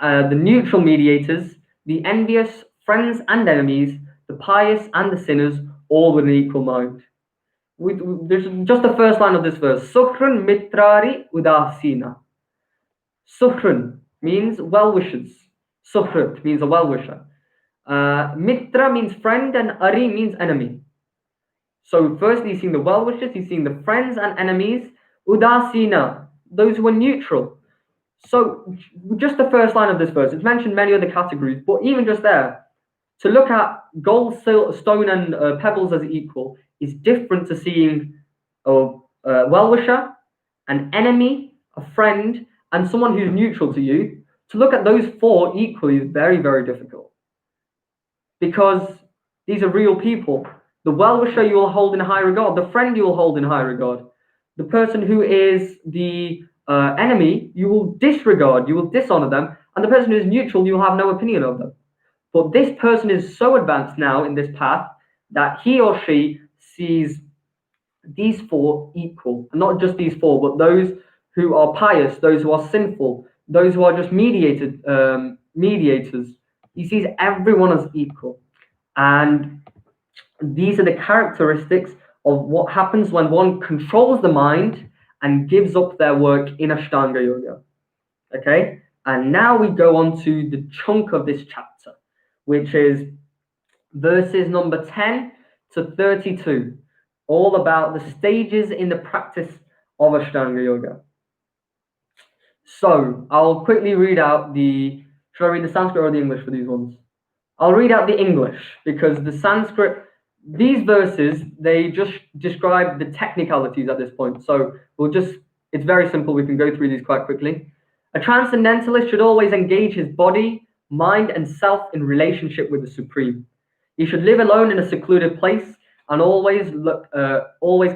the neutral mediators, the envious, friends and enemies, the pious and the sinners, all with an equal mind. There's just the first line of this verse. Sukhran mitrari udasina. Sukhran means well-wishers. Sukhrat means a well-wisher. Mitra means friend, and Ari means enemy. So firstly, he's seeing the well-wishers, he's seeing the friends and enemies. Udasina, those who are neutral. So just the first line of this verse, it's mentioned many other categories, but even just there, to look at gold, stone, and pebbles as equal is different to seeing a well-wisher, an enemy, a friend, and someone who's neutral to you. To look at those four equally is very, very difficult, because these are real people. The well-wisher you will hold in high regard, the friend you will hold in high regard, the person who is the enemy you will disregard, you will dishonor them, and the person who is neutral you will have no opinion of them. But this person is so advanced now in this path that he or she sees these four equal, and not just these four, but those who are pious, those who are sinful, those who are just mediators. He sees everyone as equal. And these are the characteristics of what happens when one controls the mind and gives up their work in Ashtanga Yoga. Okay, and now we go on to the chunk of this chapter, which is verses number 10 to 32, all about the stages in the practice of Ashtanga Yoga. So I'll quickly read out should I read the Sanskrit or the English for these ones? I'll read out the English because the Sanskrit, these verses, they just describe the technicalities at this point. So it's very simple. We can go through these quite quickly. A transcendentalist should always engage his body, mind, and self in relationship with the Supreme. He should live alone in a secluded place and always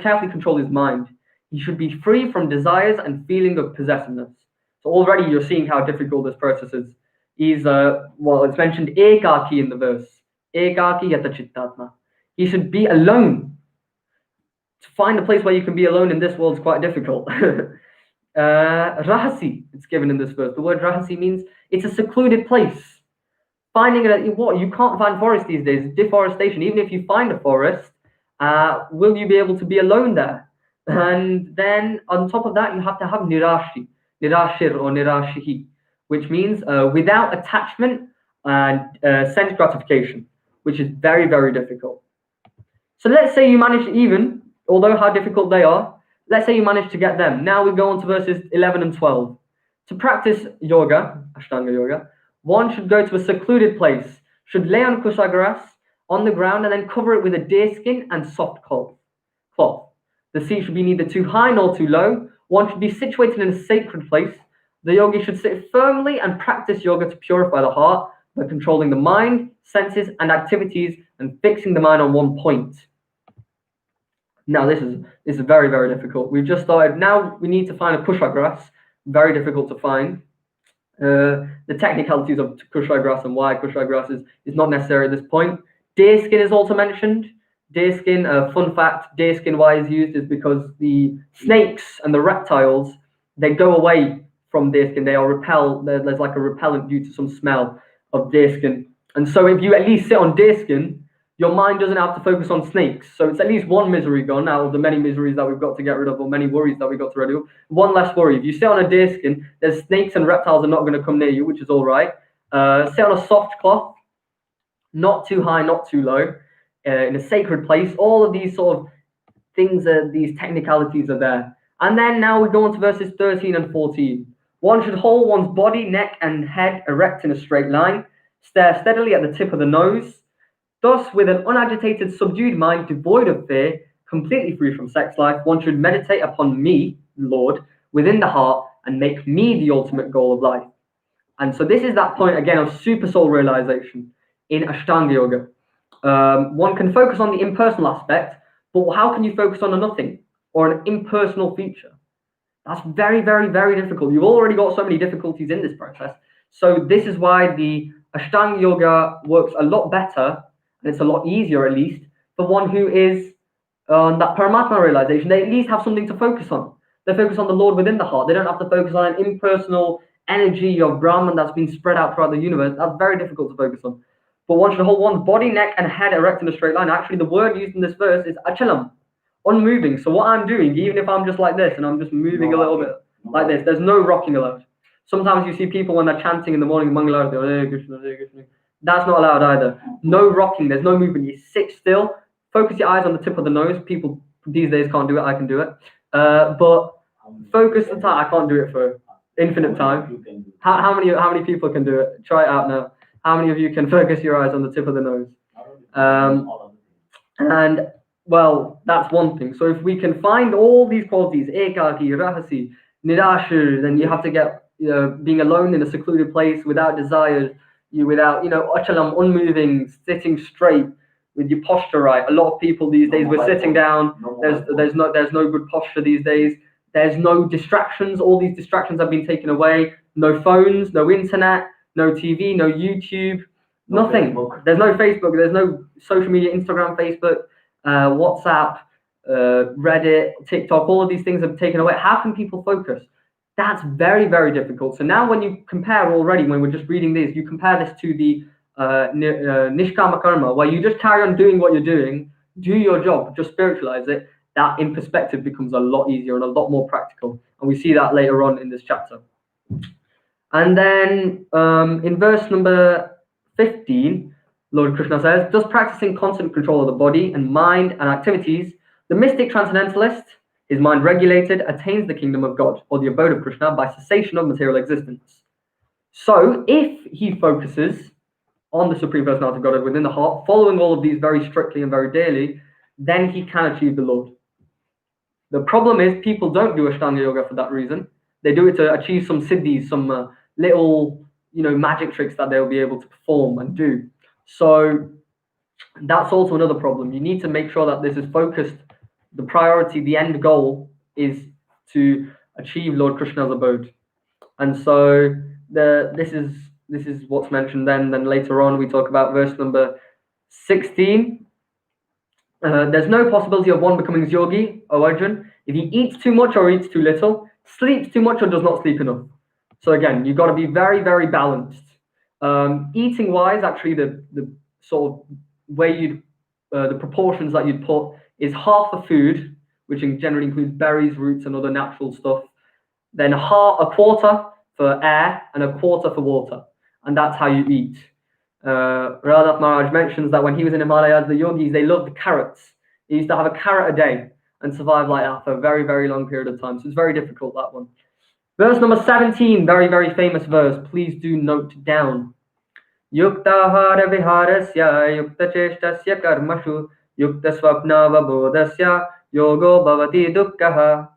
carefully control his mind. He should be free from desires and feeling of possessiveness. So already you're seeing how difficult this process is. It's mentioned ekaki in the verse. Ekaki yata chittatma. He should be alone. To find a place where you can be alone in this world is quite difficult. Rahasi, it's given in this verse. The word rahasi means it's a secluded place. Finding you can't find forest these days. Deforestation. Even if you find a forest, will you be able to be alone there? And then on top of that, you have to have nirashir or nirashihi, which means without attachment and sense gratification, which is very, very difficult. So let's say you manage although how difficult they are, let's say you manage to get them. Now we go on to verses 11 and 12. To practice yoga, Ashtanga Yoga, one should go to a secluded place, should lay on kushagrass on the ground and then cover it with a deerskin and soft cloth. The seat should be neither too high nor too low. One should be situated in a sacred place. The yogi should sit firmly and practice yoga to purify the heart by controlling the mind, senses, and activities and fixing the mind on one point. Now this is very, very difficult. We've just started. Now we need to find a kushagrass. Very difficult to find. The technicalities of kushagrass and why kushagrass is not necessary at this point. Deerskin is also mentioned. Deerskin, fun fact, deerskin why is used is because the snakes and the reptiles, they go away from deerskin. They are repelled. There's like a repellent due to some smell of deerskin. And so if you at least sit on deerskin, your mind doesn't have to focus on snakes. So it's at least one misery gone out of the many miseries that we've got to get rid of, or many worries that we've got to get rid of. One less worry. If you sit on a deerskin, there's snakes and reptiles are not going to come near you, which is all right. Sit on a soft cloth, not too high, not too low, in a sacred place. All of these sort of things, these technicalities are there. And then now we go on to verses 13 and 14. One should hold one's body, neck, and head erect in a straight line, stare steadily at the tip of the nose. Thus, with an unagitated, subdued mind, devoid of fear, completely free from sex life, one should meditate upon me, Lord, within the heart, and make me the ultimate goal of life. And so this is that point, again, of super soul realization in Ashtanga Yoga. One can focus on the impersonal aspect, but how can you focus on a nothing or an impersonal feature? That's very, very, very difficult. You've already got so many difficulties in this process. So this is why the Ashtanga Yoga works a lot better, and it's a lot easier, at least, for one who is on that Paramatma realization. They at least have something to focus on. They focus on the Lord within the heart. They don't have to focus on an impersonal energy of Brahman that's been spread out throughout the universe. That's very difficult to focus on. But one should hold one's body, neck, and head erect in a straight line. Actually, the word used in this verse is achalam, unmoving. So what I'm doing, even if I'm just like this and I'm just moving a little bit like this, there's no rocking allowed. Sometimes you see people when they're chanting in the morning, Mangalarati, Hare Krishna, Hare Krishna. That's not allowed either. No rocking, there's no movement. You sit still, focus your eyes on the tip of the nose. People these days can't do it, I can do it. But focus the time. I can't do it for infinite time. How many people can do it? Try it out now. How many of you can focus your eyes on the tip of the nose? And well, that's one thing. So if we can find all these qualities, ekaki, rahasi, nirashir, then you have to get being alone in a secluded place without desires, without achalam, unmoving, sitting straight with your posture right. A lot of people these days we're sitting down. There's no good posture these days. There's no distractions. All these distractions have been taken away. No phones, no internet, no TV, no YouTube, nothing. There's no Facebook. There's no social media, Instagram, Facebook, WhatsApp, Reddit, TikTok. All of these things have taken away. How can people focus? That's very, very difficult. So now when you compare already, when we're just reading this, you compare this to the Niskama karma, where you just carry on doing what you're doing, do your job, just spiritualize it, that in perspective becomes a lot easier and a lot more practical. And we see that later on in this chapter. And then in verse number 15, Lord Krishna says, thus practicing constant control of the body and mind and activities, the mystic transcendentalist, his mind regulated, attains the kingdom of God, or the abode of Krishna, by cessation of material existence. So if he focuses on the Supreme Personality of Godhead within the heart, following all of these very strictly and very dearly, then he can achieve the Lord. The problem is people don't do Ashtanga Yoga for that reason. They do it to achieve some siddhis, some little, magic tricks that they'll be able to perform and do. So that's also another problem. You need to make sure that this is focused. The priority, the end goal is to achieve Lord Krishna's abode. And so this is what's mentioned then. Then later on we talk about verse number 16. There's no possibility of one becoming yogi, O Arjun, if he eats too much or eats too little, sleeps too much or does not sleep enough. So again, you've got to be very, very balanced. Eating wise, actually, the sort of way the proportions that you'd put is half the food, which generally includes berries, roots, and other natural stuff. Then a quarter for air and a quarter for water, and that's how you eat. Radha Maharaj mentions that when he was in Himalayas, the yogis, they loved carrots. He used to have a carrot a day and survive like that for a very, very long period of time. So it's very difficult, that one. Verse number 17, very, very famous verse. Please do note down. Yuktahara viharasya yukta cheshtasya karmashu yukta swapnava bodhasya yogo bhavati dukkha.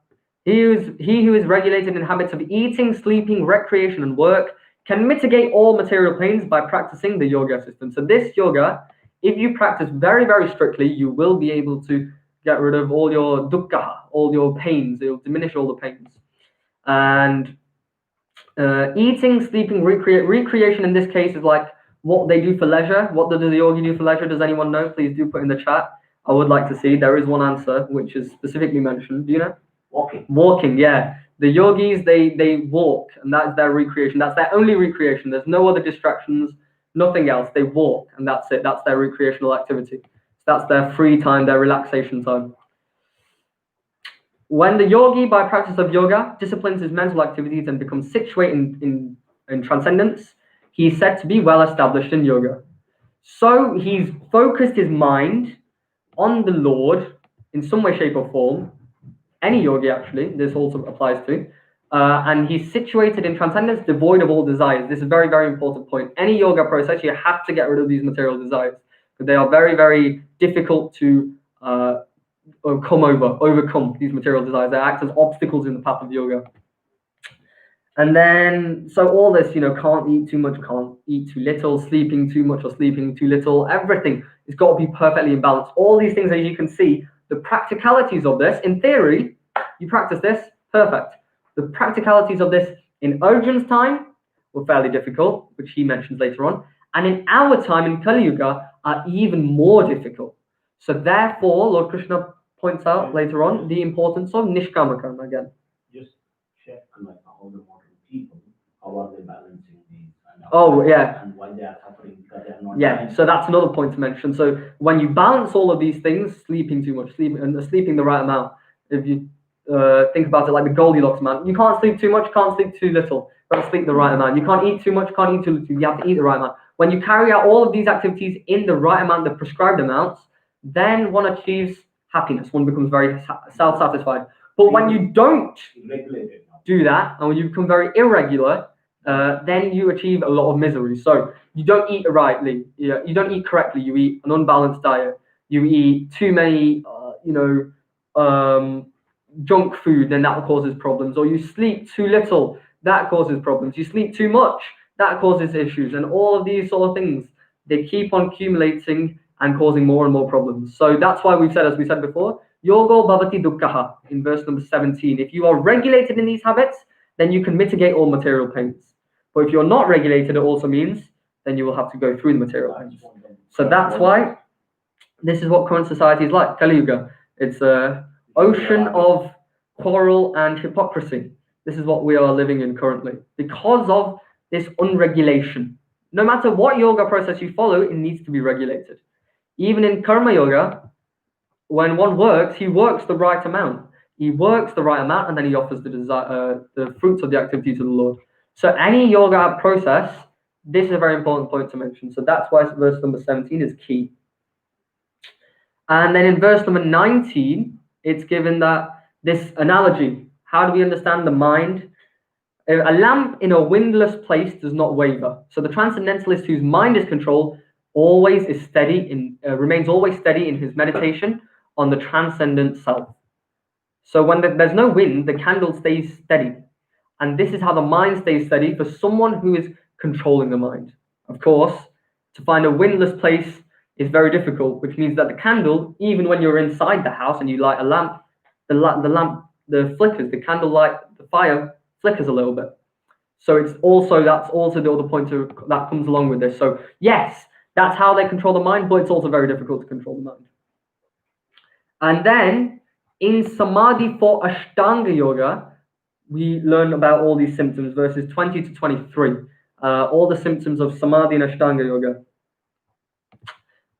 He who is regulated in habits of eating, sleeping, recreation, and work can mitigate all material pains by practicing the yoga system. So this yoga, if you practice very, very strictly, you will be able to get rid of all your dukkha, all your pains. It will diminish all the pains. And eating, sleeping, recreation in this case is like what they do for leisure. What does the yogi do for leisure? Does anyone know? Please do put in the chat. I would like to see. There is one answer which is specifically mentioned. Do you know? Walking, yeah. The yogis, they walk, and that's their recreation. That's their only recreation. There's no other distractions, nothing else. They walk, and that's it. That's their recreational activity. That's their free time, their relaxation time. When the yogi, by practice of yoga, disciplines his mental activities and becomes situated in transcendence, he is said to be well established in yoga. So he's focused his mind on the Lord in some way, shape, or form. Any yogi, actually, this also applies to. And he's situated in transcendence, devoid of all desires. This is a very, very important point. Any yoga process, you have to get rid of these material desires, because they are very, very difficult to overcome these material desires. They act as obstacles in the path of yoga. And then, so all this, can't eat too much, can't eat too little, sleeping too much or sleeping too little, everything has got to be perfectly in balance. All these things, as you can see, the practicalities of this, in theory, you practice this, perfect. The practicalities of this in Arjun's time were fairly difficult, which he mentions later on. And in our time, in Kali Yuga, are even more difficult. So therefore, Lord Krishna points out later on the importance of Niskama karma again. Just check like how the modern people, how are they balancing these? And why they are suffering because they are not. Yeah, so that's another point to mention. So when you balance all of these things, sleeping too much, sleeping the right amount, if you think about it like the Goldilocks amount, you can't sleep too much, can't sleep too little. You can't sleep the right amount. You can't eat too much, can't eat too little. You have to eat the right amount. When you carry out all of these activities in the right amount, the prescribed amounts, then one achieves happiness. One becomes very self-satisfied. But when you don't do that, and when you become very irregular, then you achieve a lot of misery. So you don't eat rightly, you don't eat correctly, you eat an unbalanced diet, you eat too many, junk food, then that causes problems. Or you sleep too little, that causes problems. You sleep too much, that causes issues. And all of these sort of things, they keep on accumulating and causing more and more problems. So that's why we've said, as we said before, yogo bhavati dukkha in verse number 17. If you are regulated in these habits, then you can mitigate all material pains. But if you're not regulated, it also means then you will have to go through the material pains. So that's why this is what current society is like, Kali Yuga. It's an ocean of quarrel and hypocrisy. This is what we are living in currently because of this unregulation. No matter what yoga process you follow, it needs to be regulated. Even in karma yoga, when one works, he works the right amount. He works the right amount, and then he offers the fruits of the activity to the Lord. So any yoga process, this is a very important point to mention. So that's why verse number 17 is key. And then in verse number 19, it's given that this analogy. How do we understand the mind? A lamp in a windless place does not waver. So the transcendentalist whose mind is controlled always is steady remains always steady in his meditation on the transcendent self. So when there's no wind, the candle stays steady. And this is how the mind stays steady for someone who is controlling the mind. Of course, to find a windless place is very difficult, which means that the candle, even when you're inside the house and you light a lamp, the flickers, the candle light, the fire flickers a little bit. So that's also the other point that comes along with this. So yes, that's how they control the mind, but it's also very difficult to control the mind. And then in Samadhi for Ashtanga Yoga, we learn about all these symptoms, verses 20 to 23. All the symptoms of Samadhi and Ashtanga Yoga.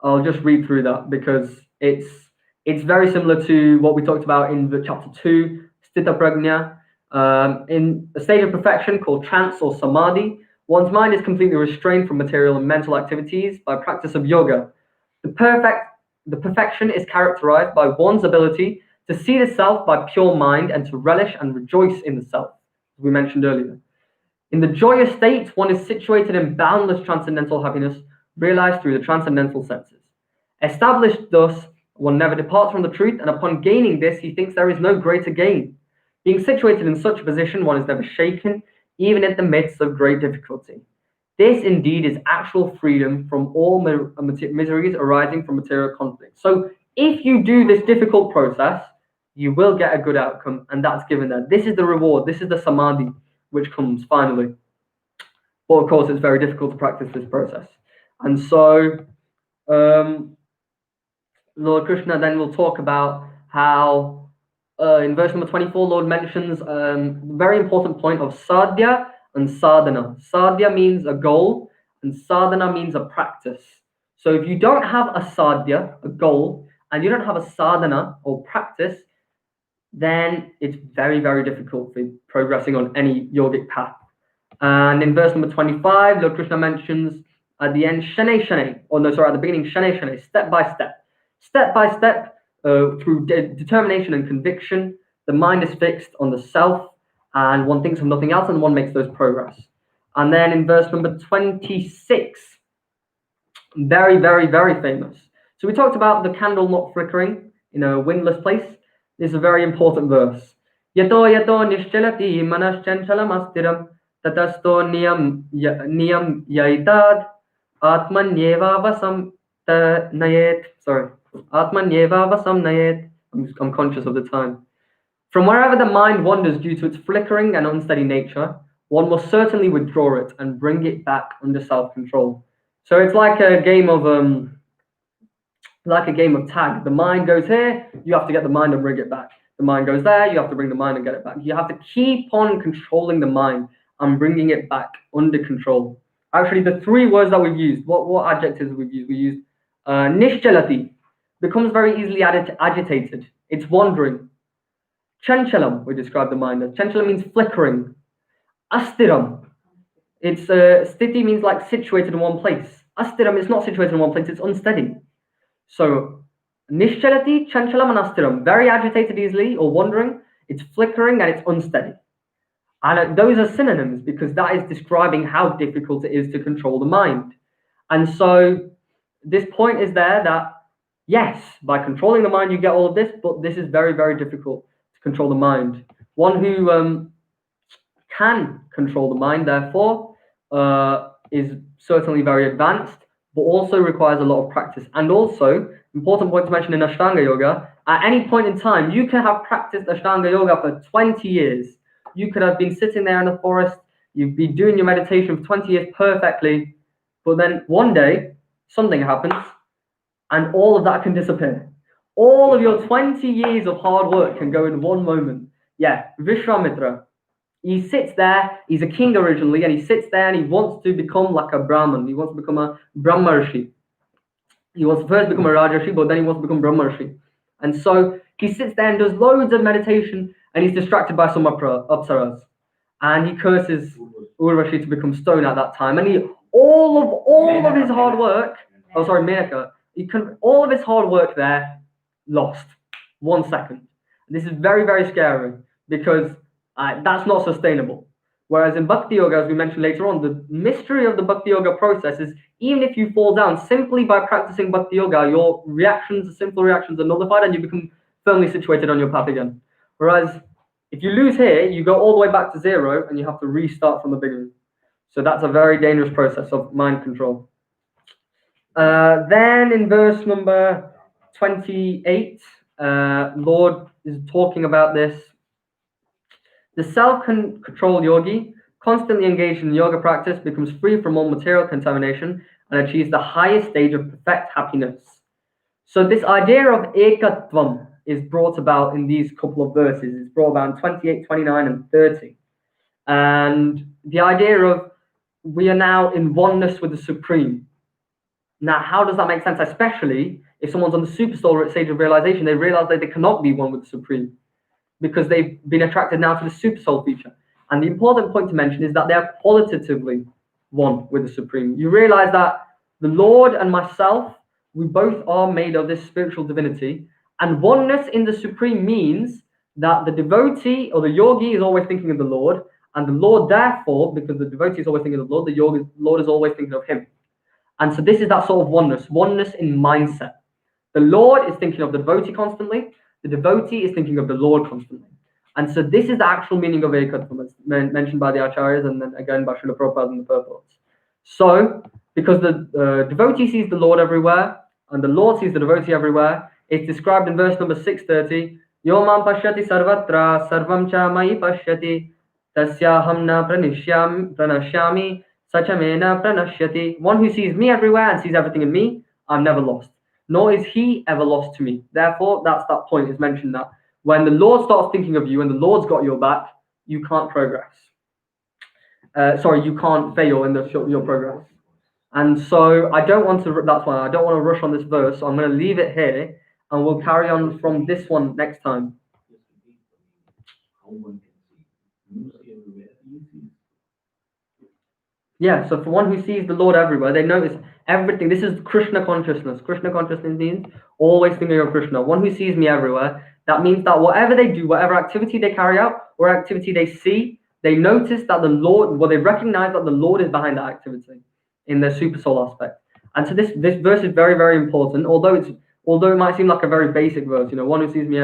I'll just read through that because it's very similar to what we talked about in the chapter 2, Sthita Prajna. In a state of perfection called trance or Samadhi, one's mind is completely restrained from material and mental activities by practice of yoga. The perfection is characterized by one's ability to see the self by pure mind and to relish and rejoice in the self, as we mentioned earlier. In the joyous state, one is situated in boundless transcendental happiness, realized through the transcendental senses. Established thus, one never departs from the truth, and upon gaining this, he thinks there is no greater gain. Being situated in such a position, one is never shaken, even in the midst of great difficulty. This indeed is actual freedom from all miseries arising from material conflict. So if you do this difficult process, you will get a good outcome, and that's given there. This is the reward. This is the Samadhi, which comes finally. But of course, it's very difficult to practice this process. And so Lord Krishna then will talk about how in verse number 24, Lord mentions a very important point of sadhya and sadhana. Sadhya means a goal, and sadhana means a practice. So if you don't have a sadhya, a goal, and you don't have a sadhana or practice, then it's very, very difficult for progressing on any yogic path. And in verse number 25, Lord Krishna mentions at the end, at the beginning, shane, step by step, through determination and conviction, the mind is fixed on the self, and one thinks of nothing else, and one makes those progress. And then in verse number 26, very, very, very famous. So we talked about the candle not flickering in a windless place. This is a very important verse. Yato nischalati manaschanchala astiram tatasto niyam yaitad atmanyeva vasam nayet. Sorry. Atmanyeva vasam nayet. I'm conscious of the time. From wherever the mind wanders due to its flickering and unsteady nature, one must certainly withdraw it and bring it back under self-control. So it's like a game of tag. The mind goes here, you have to get the mind and bring it back. The mind goes there, you have to bring the mind and get it back. You have to keep on controlling the mind and bringing it back under control. Actually, the three words that we've used, what adjectives we've used? We used nischalati, becomes very easily agitated. It's wandering. Chanchalam, we describe the mind as. Chanchalam means flickering. Astiram, it's sthiti means like situated in one place. Astiram is not situated in one place, it's unsteady. So nischalati, chanchalam, and astiram, very agitated easily or wandering, it's flickering and it's unsteady. And those are synonyms because that is describing how difficult it is to control the mind. And so this point is there that yes, by controlling the mind you get all of this, but this is very, very difficult to control the mind. One who can control the mind, therefore, is certainly very advanced, but also requires a lot of practice. And also, important point to mention in Ashtanga Yoga, at any point in time, you can have practiced Ashtanga Yoga for 20 years. You could have been sitting there in the forest, you've been doing your meditation for 20 years perfectly, but then one day, something happens, and all of that can disappear. All of your 20 years of hard work can go in one moment. Yeah, Vishwamitra, he sits there, he's a king originally, and he sits there and he wants to become like a Brahman. He wants to become a Brahmarshi. He wants to first become a Rajarshi, but then he wants to become Brahmarshi. And so he sits there and does loads of meditation, and he's distracted by some apsaras. And he curses Urvashi to become stone at that time. And all of his hard work, Menaka, all of his hard work there, lost. 1 second. This is very, very scary because that's not sustainable. Whereas in Bhakti Yoga, as we mentioned later on, the mystery of the Bhakti Yoga process is even if you fall down, simply by practicing Bhakti Yoga, your reactions, simple reactions are nullified and you become firmly situated on your path again. Whereas if you lose here, you go all the way back to zero and you have to restart from the beginning. So that's a very dangerous process of mind control. Then in verse number 28, Lord is talking about this. The self-controlled yogi, constantly engaged in yoga practice, becomes free from all material contamination and achieves the highest stage of perfect happiness. So this idea of ekatvam is brought about in these couple of verses. It's brought about in 28, 29, and 30. And the idea of we are now in oneness with the Supreme. Now, how does that make sense? Especially if someone's on the super soul stage of realization, they realize that they cannot be one with the Supreme because they've been attracted now to the super soul feature. And the important point to mention is that they are qualitatively one with the Supreme. You realize that the Lord and myself, we both are made of this spiritual divinity. And oneness in the Supreme means that the devotee or the yogi is always thinking of the Lord. And the Lord, therefore, because the devotee is always thinking of the Lord, the Lord is always thinking of him. And so this is that sort of oneness in mindset. The Lord is thinking of the devotee constantly. The devotee is thinking of the Lord constantly. And so this is the actual meaning of ekatvam, as mentioned by the Acharyas and then again by Srila Prabhupada in the purports. So, because the devotee sees the Lord everywhere and the Lord sees the devotee everywhere, it's described in verse number 630, Yo mam pashyati sarvatra sarvam cha mai pashyati tasyaham na pranashyami sachamena pranashyati. One who sees me everywhere and sees everything in me, I'm never lost. Nor is he ever lost to me. Therefore, that's that point is mentioned that when the Lord starts thinking of you and the Lord's got your back, you can't progress. You can't fail in your progress. And so that's why I don't want to rush on this verse. So I'm going to leave it here and we'll carry on from this one next time. Yeah, so for one who sees the Lord everywhere, they notice everything. This is Krishna consciousness. Krishna consciousness means always thinking of Krishna. One who sees me everywhere, that means that whatever they do, whatever activity they carry out or activity they see, they notice that the Lord, they recognize that the Lord is behind that activity in their super soul aspect. And so this verse is very, very important, although it might seem like a very basic verse, one who sees me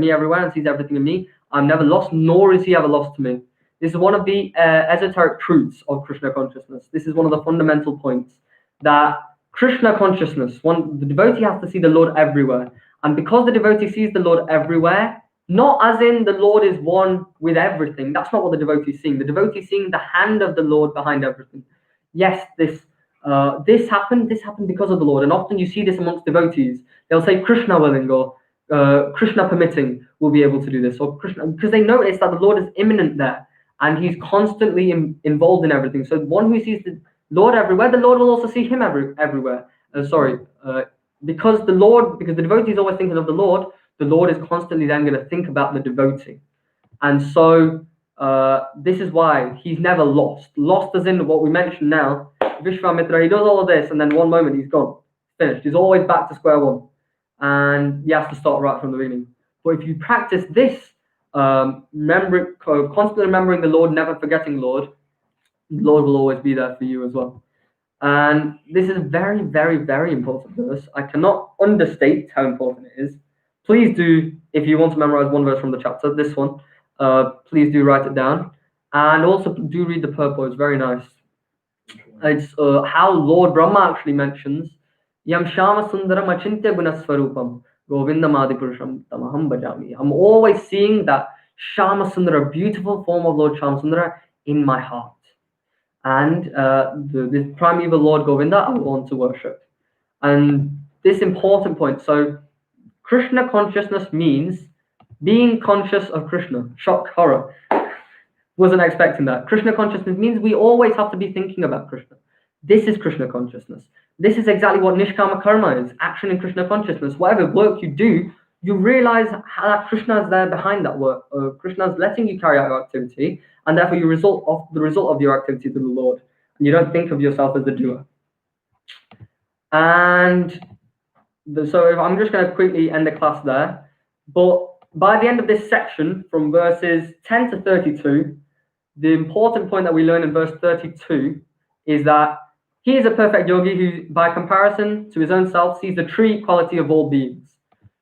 everywhere and sees everything in me, I'm never lost, nor is he ever lost to me. This is one of the esoteric truths of Krishna consciousness. This is one of the fundamental points that Krishna consciousness, the devotee has to see the Lord everywhere. And because the devotee sees the Lord everywhere, not as in the Lord is one with everything. That's not what the devotee is seeing. The devotee is seeing the hand of the Lord behind everything. Yes, this happened because of the Lord. And often you see this amongst devotees. They'll say Krishna willing or Krishna permitting will be able to do this. Or Krishna, because they notice that the Lord is immanent there. And he's constantly involved in everything. So one who sees the Lord everywhere, the Lord will also see him everywhere. Because the devotee is always thinking of the Lord is constantly then going to think about the devotee. And so this is why he's never lost. Lost as in what we mentioned now. Vishwamitra, he does all of this and then one moment he's gone. Finished. He's always back to square one. And he has to start right from the beginning. But if you practice this, constantly remembering the Lord, never forgetting Lord will always be there for you as well. And this is a very, very, very important verse. I cannot understate how important it is. Please do, if you want to memorize one verse from the chapter, this one, please do write it down. And also do read the purport, it's very nice. It's how Lord Brahma actually mentions Yam Shama Sundaram Achintya Gunaswarupam Govindamadipurusham Tamaham Bhajami. I'm always seeing that Shama Sundara, beautiful form of Lord Shama Sundara, in my heart. And this primeval Lord Govinda I want to worship. And this important point, so Krishna consciousness means being conscious of Krishna. Shock, horror. Wasn't expecting that. Krishna consciousness means we always have to be thinking about Krishna. This is Krishna consciousness. This is exactly what Niskama karma is, action in Krishna consciousness. Whatever work you do, you realize that Krishna is there behind that work. Krishna is letting you carry out your activity, and therefore the result of your activity to the Lord. And you don't think of yourself as the doer. And so if I'm just going to quickly end the class there. But by the end of this section, from verses 10 to 32, the important point that we learn in verse 32 is that he is a perfect yogi who, by comparison to his own self, sees the true equality of all beings.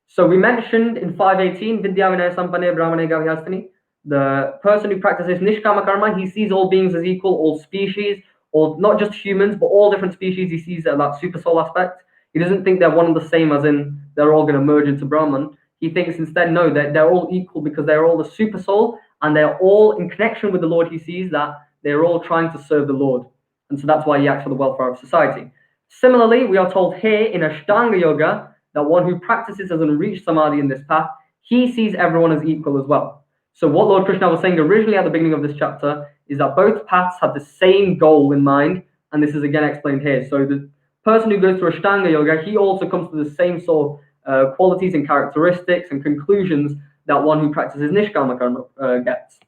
So we mentioned in 518, Vidya Vinaya Sampane Brahmane Gavyastani, the person who practices Niskama Karma, he sees all beings as equal, all species, or not just humans, but all different species. He sees that super soul aspect. He doesn't think they're one and the same, as in they're all going to merge into Brahman. He thinks instead, no, they're all equal because they're all the super soul, and they're all in connection with the Lord. He sees that they're all trying to serve the Lord. And so that's why he acts for the welfare of society. Similarly, we are told here in Ashtanga Yoga that one who practices as an reached samadhi in this path, he sees everyone as equal as well. So what Lord Krishna was saying originally at the beginning of this chapter is that both paths have the same goal in mind, and this is again explained here. So the person who goes through Ashtanga Yoga, he also comes to the same sort of qualities and characteristics and conclusions that one who practices Niskama Karma gets.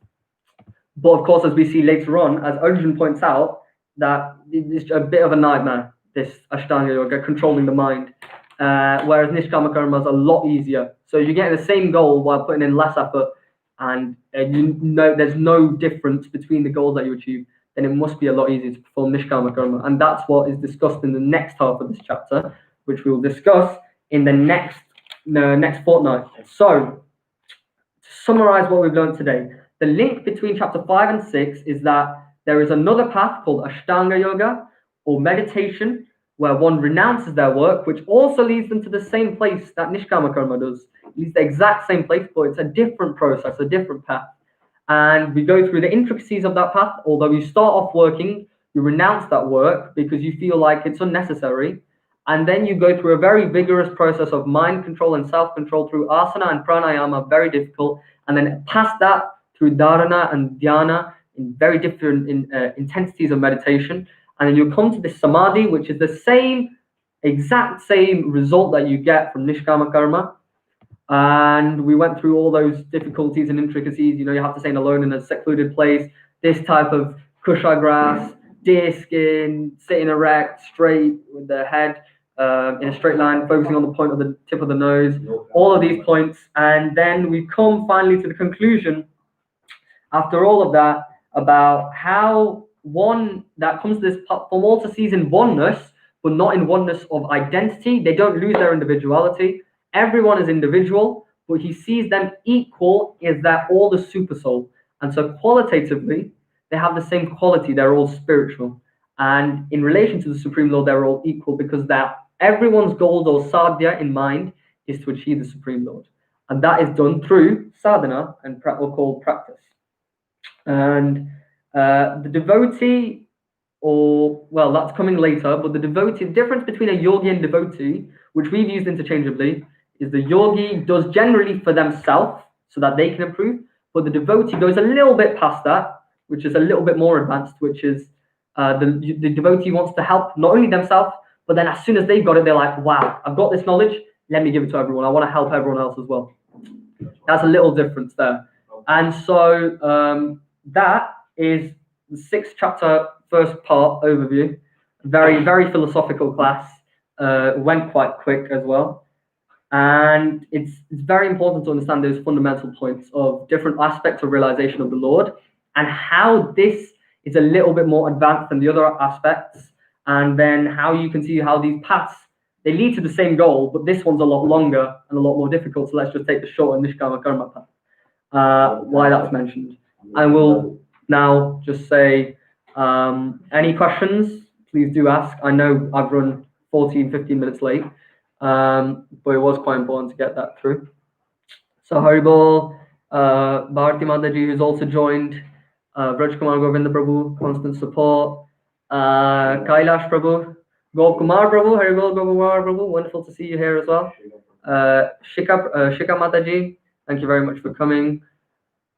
But of course, as we see later on, as Arjun points out, that it's a bit of a nightmare, this Ashtanga Yoga, controlling the mind. Whereas Niskama Karma is a lot easier. So you're getting the same goal while putting in less effort, and you know there's no difference between the goals that you achieve, then it must be a lot easier to perform Niskama Karma. And that's what is discussed in the next half of this chapter, which we will discuss in the next fortnight. So, to summarize what we've learned today, the link between chapter 5 and 6 is that there is another path called Ashtanga Yoga, or meditation, where one renounces their work, which also leads them to the same place that Niskama Karma does. It leads the exact same place, but it's a different process, a different path. And we go through the intricacies of that path. Although you start off working, you renounce that work because you feel like it's unnecessary. And then you go through a very vigorous process of mind control and self-control through asana and pranayama, very difficult. And then past that, through dharana and dhyana, in very different intensities of meditation. And then you'll come to this samadhi, which is the exact same result that you get from Niskama Karma. And we went through all those difficulties and intricacies. You have to stay alone in a secluded place, this type of kusha grass, deer skin, sitting erect, straight with the head in a straight line, focusing on the point of the tip of the nose, all of these points. And then we come finally to the conclusion, after all of that, about how one that comes to this platform also sees in oneness, but not in oneness of identity. They don't lose their individuality. Everyone is individual, but he sees them equal is that all the super soul. And so qualitatively, they have the same quality. They're all spiritual. And in relation to the Supreme Lord, they're all equal because everyone's goal or sadhya in mind is to achieve the Supreme Lord. And that is done through sadhana and what we'll call practice. And the devotee, that's coming later, but the difference between a yogi and devotee, which we've used interchangeably, is the yogi does generally for themselves so that they can improve, but the devotee goes a little bit past that, which is a little bit more advanced, which is the devotee wants to help not only themselves, but then as soon as they've got it, they're like, wow, I've got this knowledge, let me give it to everyone. I want to help everyone else as well. That's a little difference there. And so that is the 6th chapter, first part overview. Very, very philosophical class. Went quite quick as well. And it's very important to understand those fundamental points of different aspects of realization of the Lord and how this is a little bit more advanced than the other aspects. And then how you can see how these paths, they lead to the same goal, but this one's a lot longer and a lot more difficult. So let's just take the short Niskama Karma path. Why that's mentioned. I will now just say, any questions, please do ask. I know I've run 15 minutes late, but it was quite important to get that through. So Haribol, Bharti Mataji, who's also joined, Vraj Kumar Govinda Prabhu, constant support, Kailash Prabhu, Gop Kumar Prabhu, Haribol Gop Kumar Prabhu, wonderful to see you here as well. Shika Mataji, thank you very much for coming.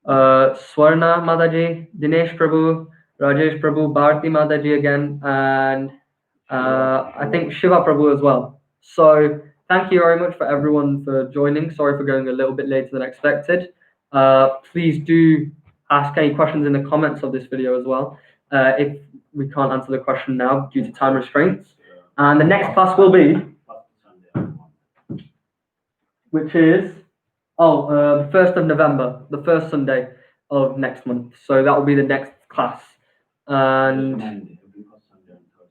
Swarna Mataji, Dinesh Prabhu, Rajesh Prabhu, Bharti Mataji again, and I think Shiva Prabhu as well. So thank you very much for everyone for joining. Sorry for going a little bit later than expected. Please do ask any questions in the comments of this video as well, if we can't answer the question now due to time restraints. And the next class will be, which is, the 1st of November, the first Sunday of next month. So that will be the next class. And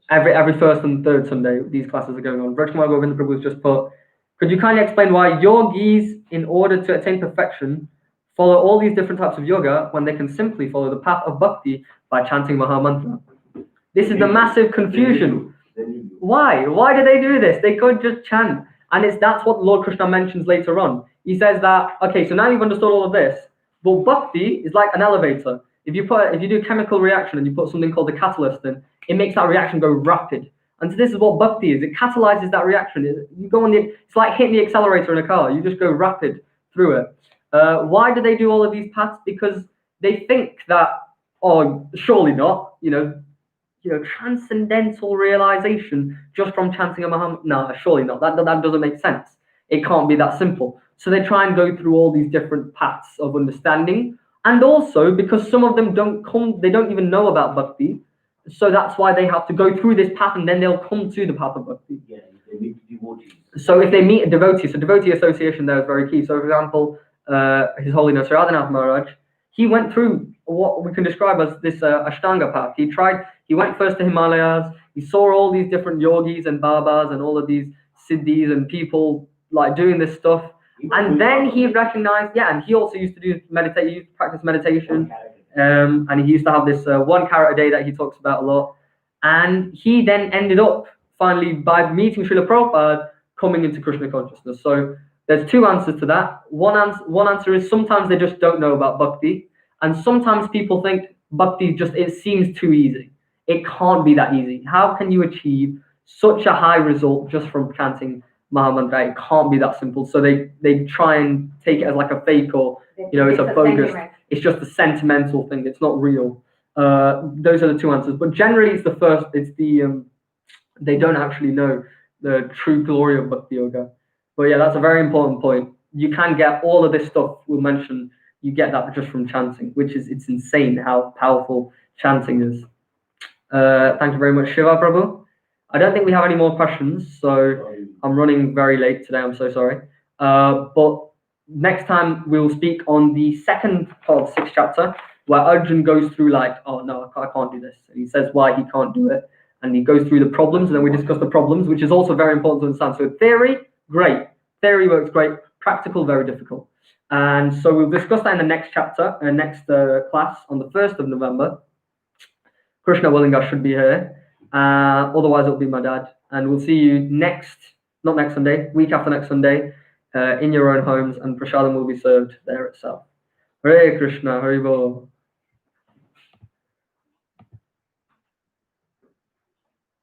every first and third Sunday, these classes are going on. Rajkumar Govind Prabhu has just put, could you kindly explain why yogis, in order to attain perfection, follow all these different types of yoga when they can simply follow the path of bhakti by chanting Mahamantra? This is the massive confusion. Why? Why do they do this? They could just chant. And that's what Lord Krishna mentions later on. He says that, okay, so now you've understood all of this, but bhakti is like an elevator. If you do a chemical reaction and you put something called a catalyst in, it makes that reaction go rapid. And so this is what bhakti is. It catalyzes that reaction. It's like hitting the accelerator in a car. You just go rapid through it. Why do they do all of these paths? Because they think that, surely not, transcendental realization just from chanting a Mahamantra. No, surely not. That doesn't make sense. It can't be that simple. So they try and go through all these different paths of understanding. And also because some of them they don't even know about bhakti. So that's why they have to go through this path and then they'll come to the path of bhakti. Yeah, they meet devotees. So if they meet a devotee, so devotee association there is very key. So for example, His Holiness Radhanath Maharaj, he went through what we can describe as this Ashtanga path. He went first to Himalayas, he saw all these different yogis and babas and all of these siddhis and people like doing this stuff. And then he recognized, and he also used to he used to practice meditation. And he used to have this 1 carat a day that he talks about a lot. And he then ended up finally, by meeting Srila Prabhupada, coming into Krishna consciousness. So there's 2 answers to that. One answer is sometimes they just don't know about bhakti. And sometimes people think bhakti it seems too easy. It can't be that easy. How can you achieve such a high result just from chanting Mahamantra? It can't be that simple. So they try and take it as like a fake or, it's a bogus. It's just a sentimental thing. It's not real. Those are the 2 answers. But generally, it's the first. It's they don't actually know the true glory of Bhakti Yoga. But yeah, that's a very important point. You can get all of this stuff we'll mention. You get that just from chanting, it's insane how powerful chanting is. Thank you very much, Shiva Prabhu. I don't think we have any more questions, so I'm running very late today. I'm so sorry. But next time we'll speak on the second part of the 6th chapter, where Arjun goes through oh no, I can't do this. And he says why he can't do it, and he goes through the problems, and then we discuss the problems, which is also very important to understand. So theory, great. Theory works great. Practical, very difficult. And so we'll discuss that in the next chapter, next class on the 1st of November. Krishna willing, I should be here. Otherwise, it'll be my dad. And we'll see you not next Sunday, week after next Sunday, in your own homes, and prasadam will be served there itself. Hare Krishna, Hare Bol.